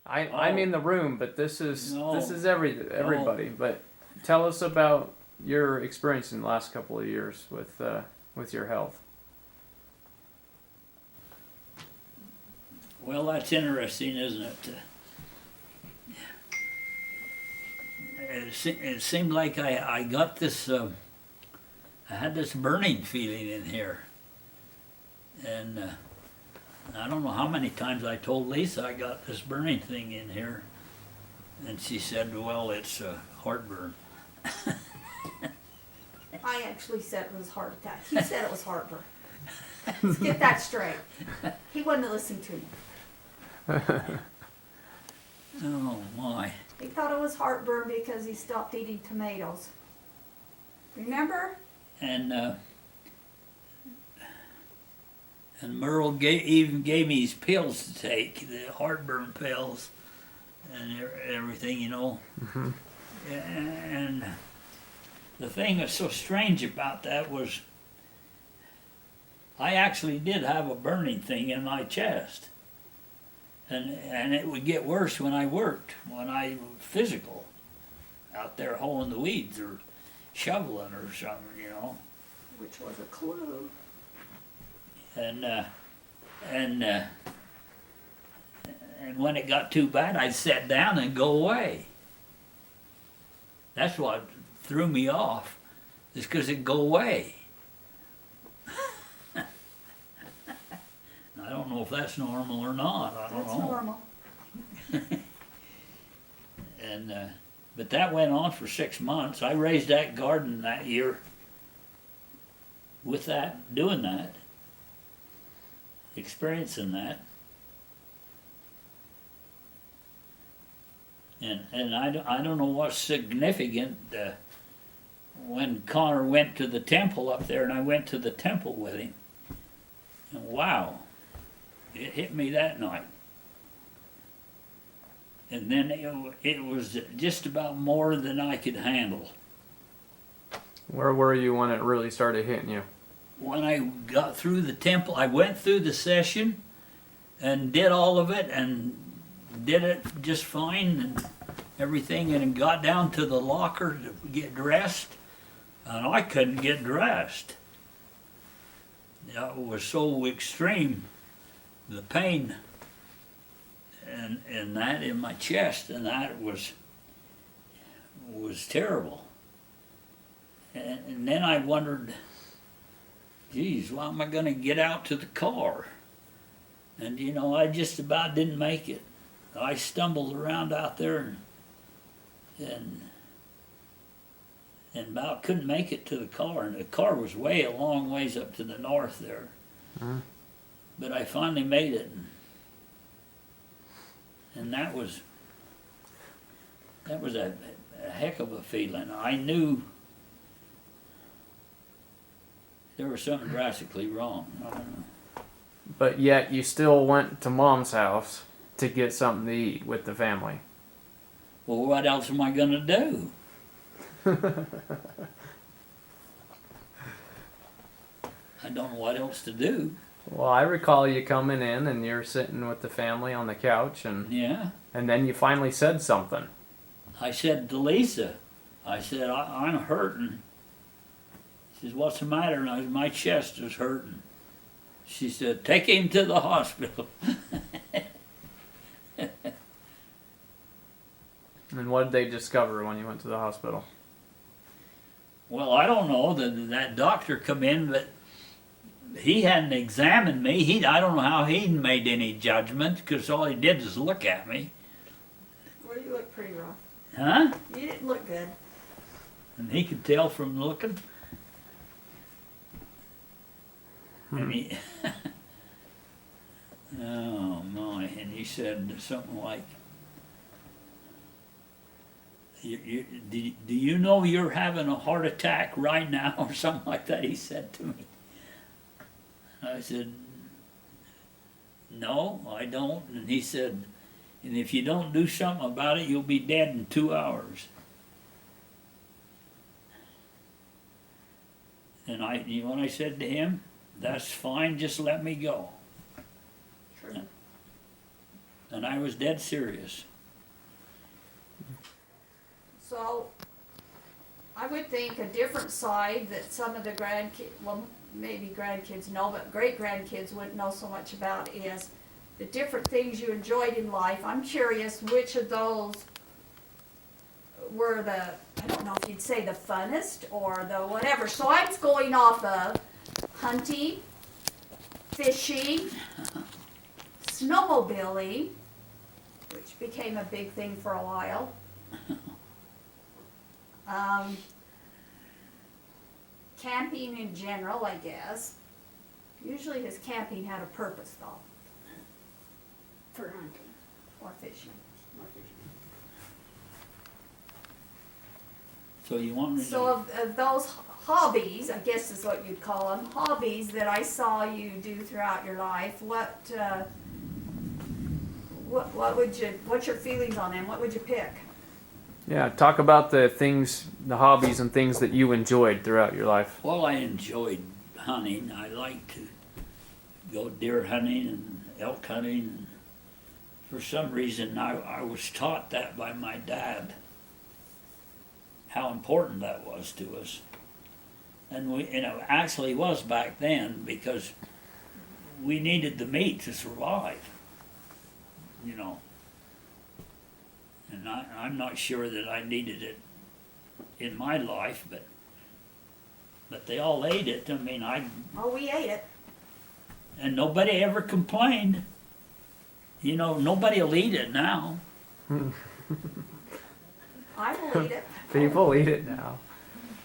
I'm in the room, but this is everybody. No. But tell us about your experience in the last couple of years with your health. Well, that's interesting, isn't it? It seemed like I got this. I had this burning feeling in here, and I don't know how many times I told Lisa I got this burning thing in here. And she said, well, it's heartburn. I actually said it was heart attack. He said it was heartburn. Let's get that straight. He wouldn't listen to me. Oh, my. He thought it was heartburn because he stopped eating tomatoes. Remember? And Merrill even gave me these pills to take, the heartburn pills and everything, you know. Mm-hmm. And the thing that's so strange about that was I actually did have a burning thing in my chest. And it would get worse when I worked, when I physical, out there hoeing the weeds or shoveling or something, you know. Which was a clue. And when it got too bad, I'd sit down and go away. That's what threw me off, is because it'd go away. I don't know if that's normal or not. I don't That's know. normal. And but that went on for 6 months. I raised that garden that year with that, doing that, experiencing that. And I don't know what's significant when Connor went to the temple up there, and I went to the temple with him. And wow, it hit me that night. And then it was just about more than I could handle. Where were you when it really started hitting you? When I got through the temple, I went through the session and did all of it and did it just fine and everything, and got down to the locker to get dressed, and I couldn't get dressed. It was so extreme, the pain and that in my chest, and that was terrible. And then I wondered, geez, how am I going to get out to the car? And you know, I just about didn't make it. I stumbled around out there and about couldn't make it to the car, and the car was way a long ways up to the north there. Mm-hmm. But I finally made it, and that was a heck of a feeling. I knew there was something drastically wrong. I don't know. But yet you still went to Mom's house to get something to eat with the family. Well, what else am I going to do? I don't know what else to do. Well, I recall you coming in and you're sitting with the family on the couch, and Yeah. then you finally said something. I said to Lisa, I said, I'm hurting. She says, what's the matter? And I said, my chest is hurting. She said, take him to the hospital. And what did they discover when you went to the hospital? Well, I don't know. That doctor come in, but he hadn't examined me. I don't know how he made any judgment, because all he did was look at me. Well, you look pretty rough. Huh? You didn't look good. And he could tell from looking. And he, oh my, and he said something like, do you know you're having a heart attack right now, or something like that, he said to me. I said, no, I don't. And he said, and if you don't do something about it, you'll be dead in 2 hours. And you know what I said to him? That's fine, just let me go. True. And I was dead serious. So, I would think a different side that some of the grandkids, well, maybe grandkids know, but great-grandkids wouldn't know so much about is the different things you enjoyed in life. I'm curious which of those were the, I don't know if you'd say the funnest or the whatever. So I'm going off of hunting, fishing, snowmobiling, which became a big thing for a while. Camping in general, I guess. Usually his camping had a purpose though, For hunting. or fishing. So you want me So to, of those hobbies, I guess is what you'd call them, hobbies that I saw you do throughout your life, what would you, what's your feelings on them? What would you pick? Yeah, talk about the things, the hobbies and things that you enjoyed throughout your life. well, I enjoyed hunting. I like to go deer hunting and elk hunting. And for some reason, I was taught that by my dad, how important that was to us. And actually was back then, because we needed the meat to survive, And I'm not sure that I needed it in my life, but they all ate it. I mean, Oh, we ate it. and nobody ever complained. Nobody will eat it now. I will eat it. People eat it now.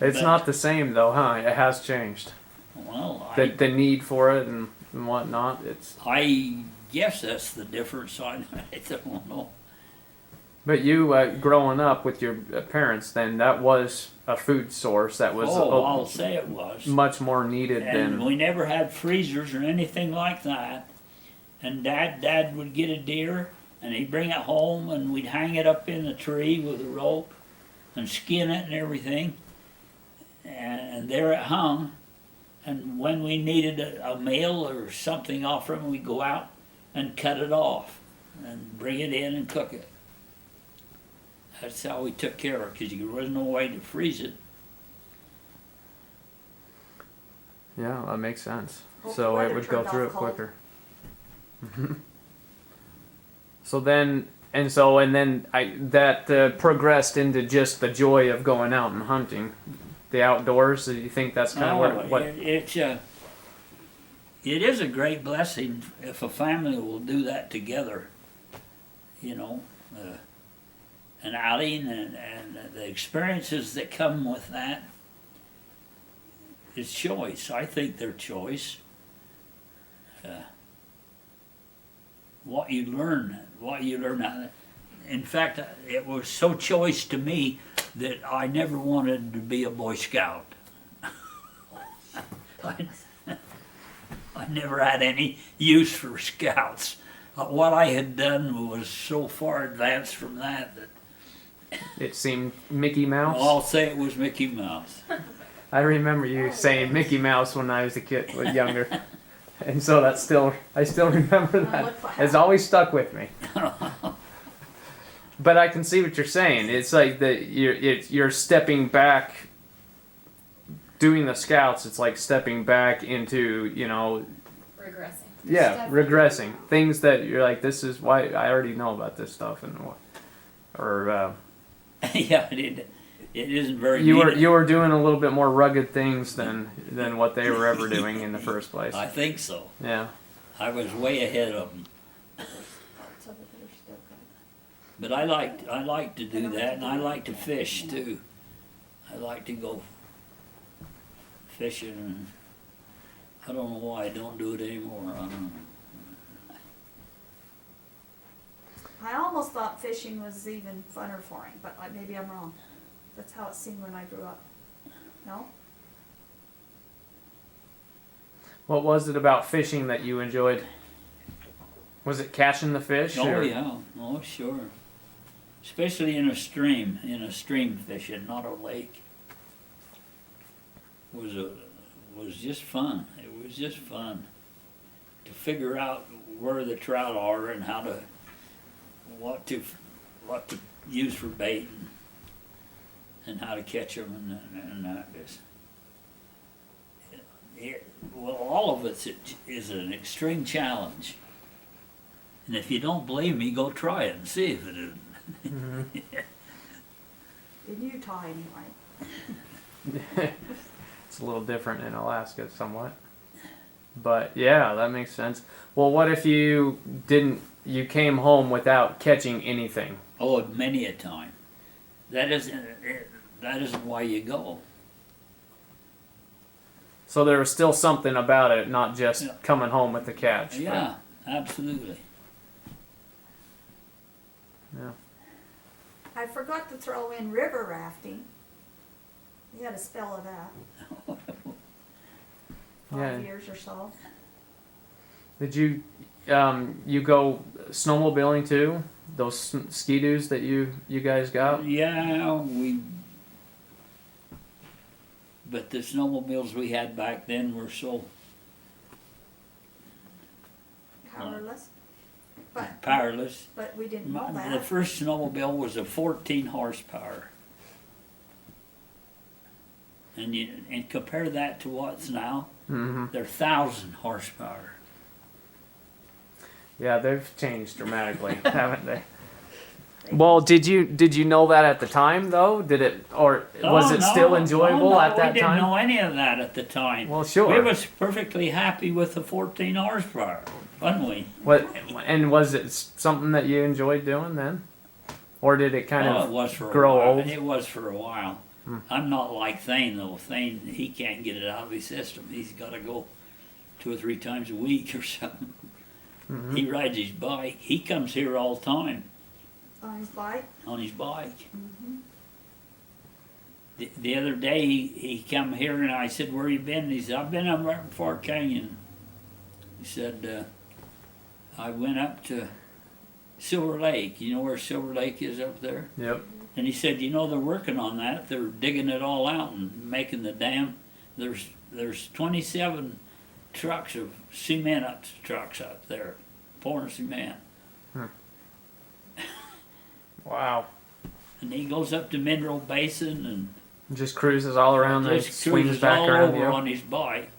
It's But- not the same though, huh? It has changed. Well, The need for it and whatnot. It's. I guess that's the difference. I don't know. But you, growing up with your parents, then that was a food source that was I'll say it was. much more needed And than. we never had freezers or anything like that. And Dad would get a deer, and he'd bring it home, and we'd hang it up in the tree with a rope, and skin it and everything. And there it hung. And when we needed a meal or something off from it, we'd go out and cut it off, and bring it in and cook it. That's how we took care of it, because there was no way to freeze it. Yeah, that makes sense. Hope So the it weather would go turned through off it cold. quicker. So then, that progressed into just the joy of going out and hunting, the outdoors. Do you think that's kind of what? It is a great blessing if a family will do that together. An outing and the experiences that come with that is choice. I think they're choice. What you learn. In fact, it was so choice to me that I never wanted to be a Boy Scout. I never had any use for scouts. What I had done was so far advanced from that It seemed Mickey Mouse. I'll say it was Mickey Mouse. I remember you saying Mickey Mouse when I was a kid, younger, and so I still remember that. look what It's always stuck with me. But I can see what you're saying. It's like you're stepping back. Doing the scouts, it's like stepping back into Regressing. yeah, regressing things that you're like, this is why I already know about this stuff and what, or Yeah, it isn't very. you neat. were doing a little bit more rugged things than what they were ever doing in the first place. I think so. Yeah. I was way ahead of them. So that they're still good. But I like to do that, and I like to fish too. I like to go fishing, and I don't know why I don't do it anymore. I don't know. I almost thought fishing was even funner for him, but maybe I'm wrong. That's how it seemed when I grew up. No? What was it about fishing that you enjoyed? Was it catching the fish? Oh or- yeah, oh sure. Especially in a stream fishing, not a lake. Was just fun. It was just fun to figure out where the trout are and what to use for bait and how to catch them and that is. Well, all of it is an extreme challenge. And if you don't believe me, go try it and see if it is. In Utah, anyway. It's a little different in Alaska, somewhat. But yeah, that makes sense. Well, what if you didn't? You came home without catching anything. Oh, many a time. That isn't why you go. So there was still something about it, not just Yeah. coming home with the catch. Yeah, absolutely. I forgot to throw in river rafting. You had a spell of that. Yeah. 5 years or so. Did you you go snowmobiling too? Those ski-doos that you guys got? Yeah, but the snowmobiles we had back then were so Powerless. powerless. But we didn't know The that. first snowmobile was a 14 horsepower. And compare that to what's now, Mm-hmm. they're 1,000 horsepower. Yeah, they've changed dramatically, haven't they? Well, did you know that at the time though? Did it, or was it still enjoyable at that we didn't time? know any of that at the time. Well, sure. We was perfectly happy with the 14 horsepower, wasn't we? What, and was it something that you enjoyed doing then, or did it kind Oh, it of was for grow a while. old? It was for a while. I'm not like Thane though. Thane, he can't get it out of his system. He's got to go 2 or 3 times a week or something. Mm-hmm. He rides his bike. He comes here all the time On his bike. on his bike. The other day he come here and I said, "Where you been?" And he said, "I've been up there in Fort Canyon." He said, "I went up to Silver Lake. You know where Silver Lake is up there?" Yep. And he said, "You know, they're working on that. They're digging it all out and making the dam. There's 27 trucks of cement trucks up there, pouring cement." Wow. And he goes up to Mineral Basin and Just cruises all around and just swings cruises back all around over you. on his bike.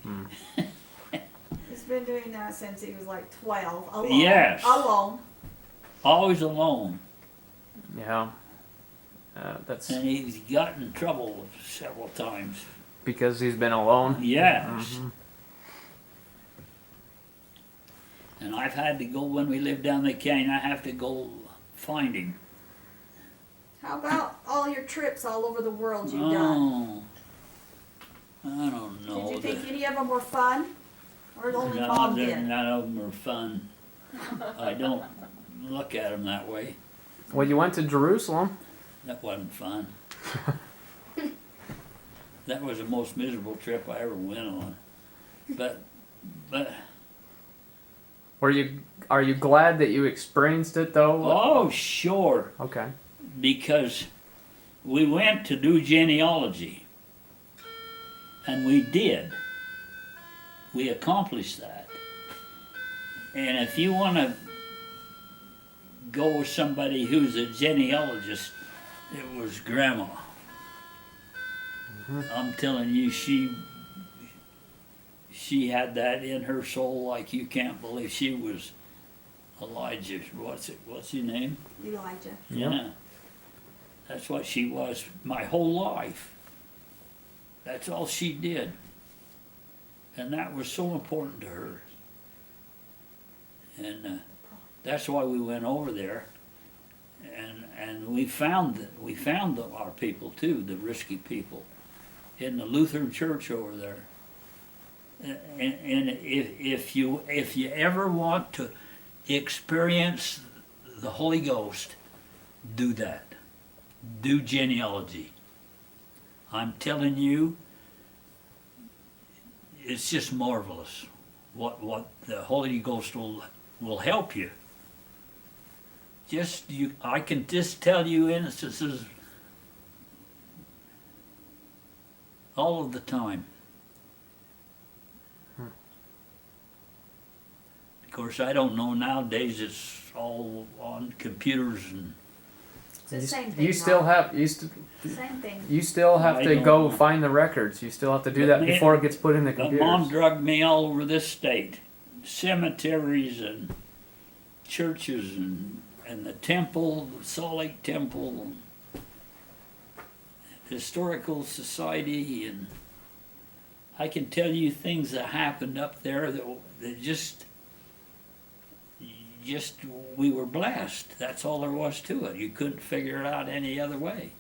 He's been doing that since he was like 12. Alone. Yes. Alone. Always alone. Yeah. That's And he's got in trouble several times. because he's been alone. Yes. And I've had to go, when we lived down the canyon, I have to go find him. How about all your trips all over the world you've done? Oh, I don't know. Did you think any of them were fun? Or only none, Mom of them, did? none of them are fun. I don't look at them that way. Well, you went to Jerusalem. That wasn't fun. That was the most miserable trip I ever went on. But Are you glad that you experienced it though? oh, sure, Okay. because we went to do genealogy, and we did. We accomplished that. And if you want to go with somebody who's a genealogist, it was Grandma. I'm telling you, she had that in her soul like you can't believe. She was Elijah. What's his name? Elijah. Yep. Yeah. That's what she was my whole life. That's all she did. And that was so important to her. And that's why we went over there. And we found our people too, the risky people, in the Lutheran church over there. And if you ever want to experience the Holy Ghost, do that. Do genealogy. I'm telling you, it's just marvelous what the Holy Ghost will help you. I can just tell you instances all of the time. Of course, I don't know nowadays. It's all on computers and. It's the same thing. You still have Same thing. you still have I to don't go know. find the records. You still have to do But that man, before it gets put in the But Mom computers. drugged me all over this state, cemeteries and churches and the temple, the Salt Lake Temple, Historical Society, and I can tell you things that happened up there that just we were blessed. That's all there was to it. You couldn't figure it out any other way.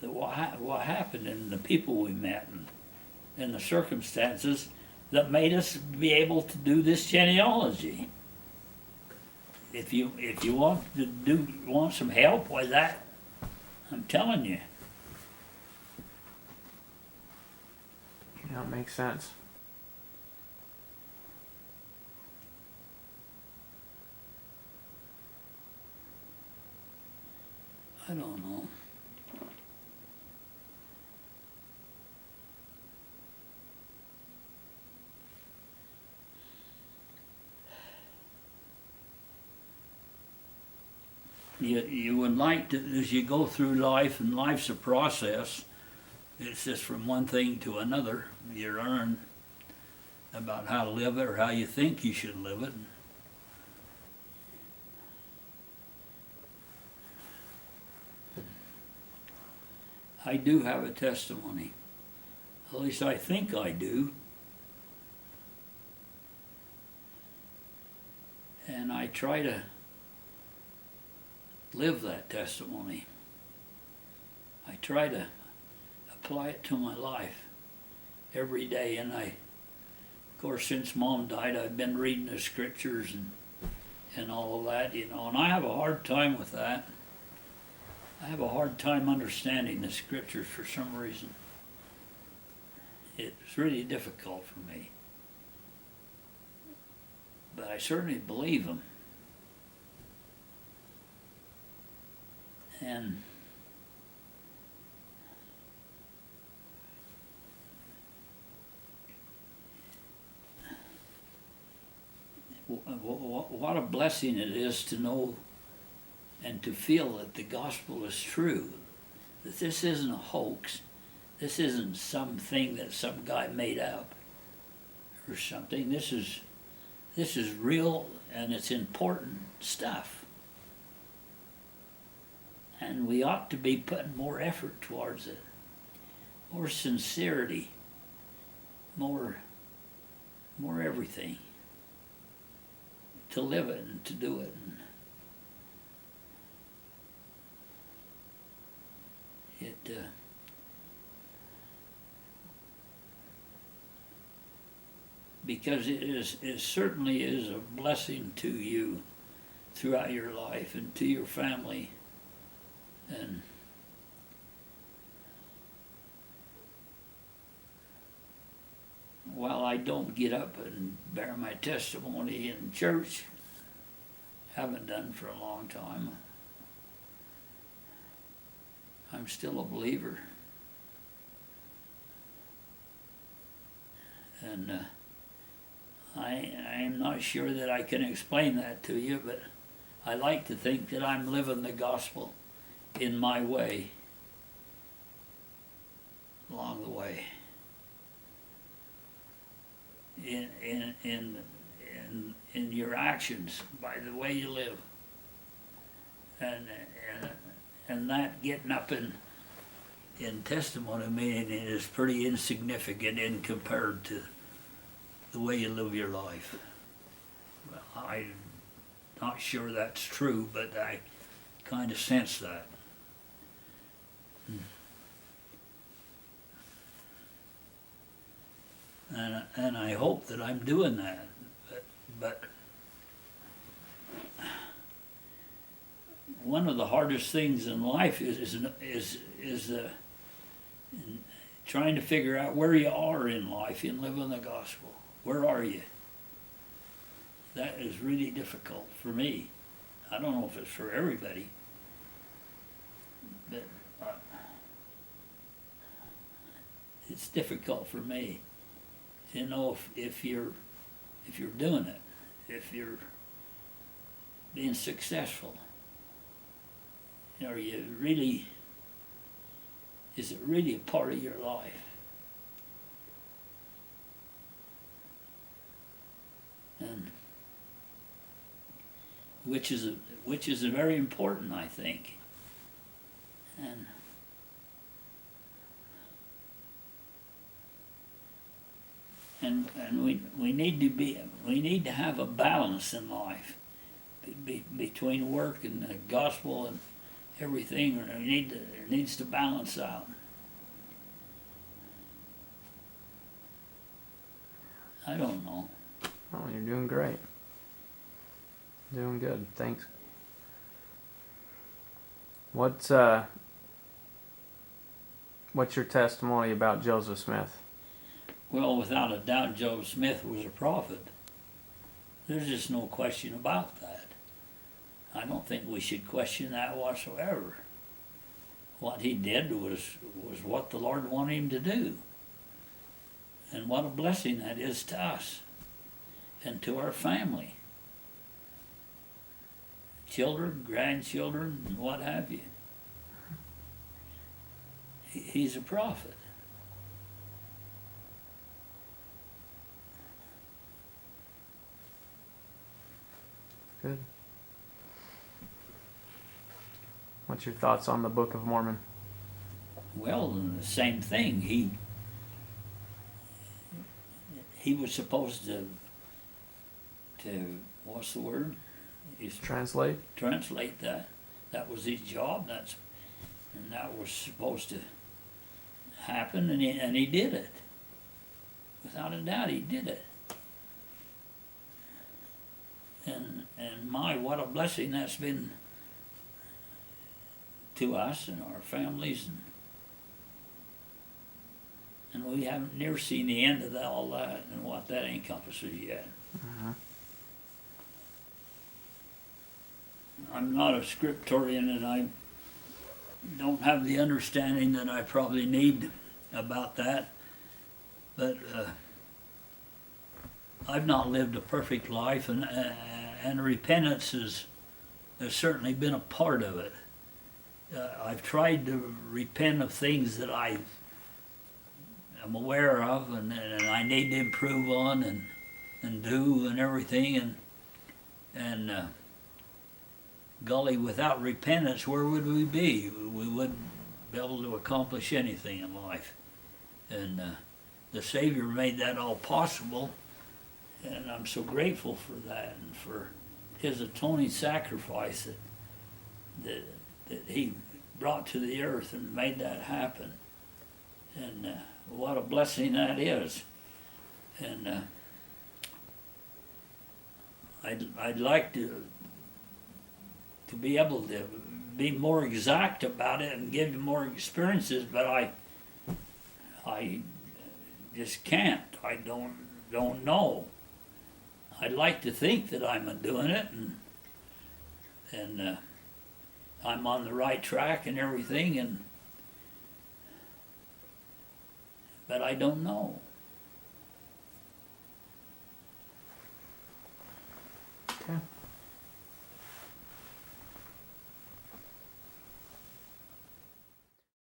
What happened and the people we met and the circumstances that made us be able to do this genealogy. If you want some help with that, I'm telling you. Yeah, it makes sense. I don't know. You would like to, as you go through life, and life's a process, it's just from one thing to another, you learn about how to live it or how you think you should live it. I do have a testimony. At least I think I do. And I try to live that testimony. I try to apply it to my life every day. And of course, since Mom died, I've been reading the scriptures and all of that, you know, and I have a hard time with that. I have a hard time understanding the scriptures for some reason. It's really difficult for me. But I certainly believe them. And what a blessing it is to know and to feel that the gospel is true, that this isn't a hoax, this isn't something that some guy made up or something. This is real, and it's important stuff. And we ought to be putting more effort towards it, more sincerity, more everything, to live it and to do it. Because it certainly is a blessing to you throughout your life and to your family. And while I don't get up and bear my testimony in church, haven't done for a long time, I'm still a believer. And I'm not sure that I can explain that to you, but I like to think that I'm living the gospel in my way along the way. In your actions, by the way you live. And that getting up in testimony meaning is pretty insignificant in compared to the way you live your life. Well, I'm not sure that's true, but I kind of sense that. And I hope that I'm doing that, but one of the hardest things in life is trying to figure out where you are in life in living the gospel. Where are you? That is really difficult for me. I don't know if it's for everybody, but it's difficult for me to know if you're doing it, if you're being successful. You know, is it really a part of your life? And which is very important, I think. And And we need to have a balance in life between work and the gospel and everything. There needs to balance out. I don't know. Oh, you're doing great. Doing good. Thanks. What's your testimony about Joseph Smith? Well, without a doubt, Joseph Smith was a prophet. There's just no question about that. I don't think we should question that whatsoever. What he did was what the Lord wanted him to do. And what a blessing that is to us and to our family. Children, grandchildren, and what have you. He's a prophet. Good. What's your thoughts on the Book of Mormon? Well, the same thing. He was supposed to what's the word? He's Translate? translate that. That was his job. And that was supposed to happen, and he did it. Without a doubt, he did it. And my, what a blessing that's been to us and our families, and we haven't near seen the end of all that and what that encompasses yet. Uh-huh. I'm not a scriptorian, and I don't have the understanding that I probably need about that, but I've not lived a perfect life, and repentance has certainly been a part of it. I've tried to repent of things that I am aware of and I need to improve on and do and everything, and golly, without repentance, where would we be? We wouldn't be able to accomplish anything in life. And the Savior made that all possible, and I'm so grateful for that and for His atoning sacrifice that He brought to the earth and made that happen. And what a blessing that is. And I'd like to be able to be more exact about it and give you more experiences, but I just can't. I don't know. I'd like to think that I'm doing it and I'm on the right track and everything, but I don't know. Okay.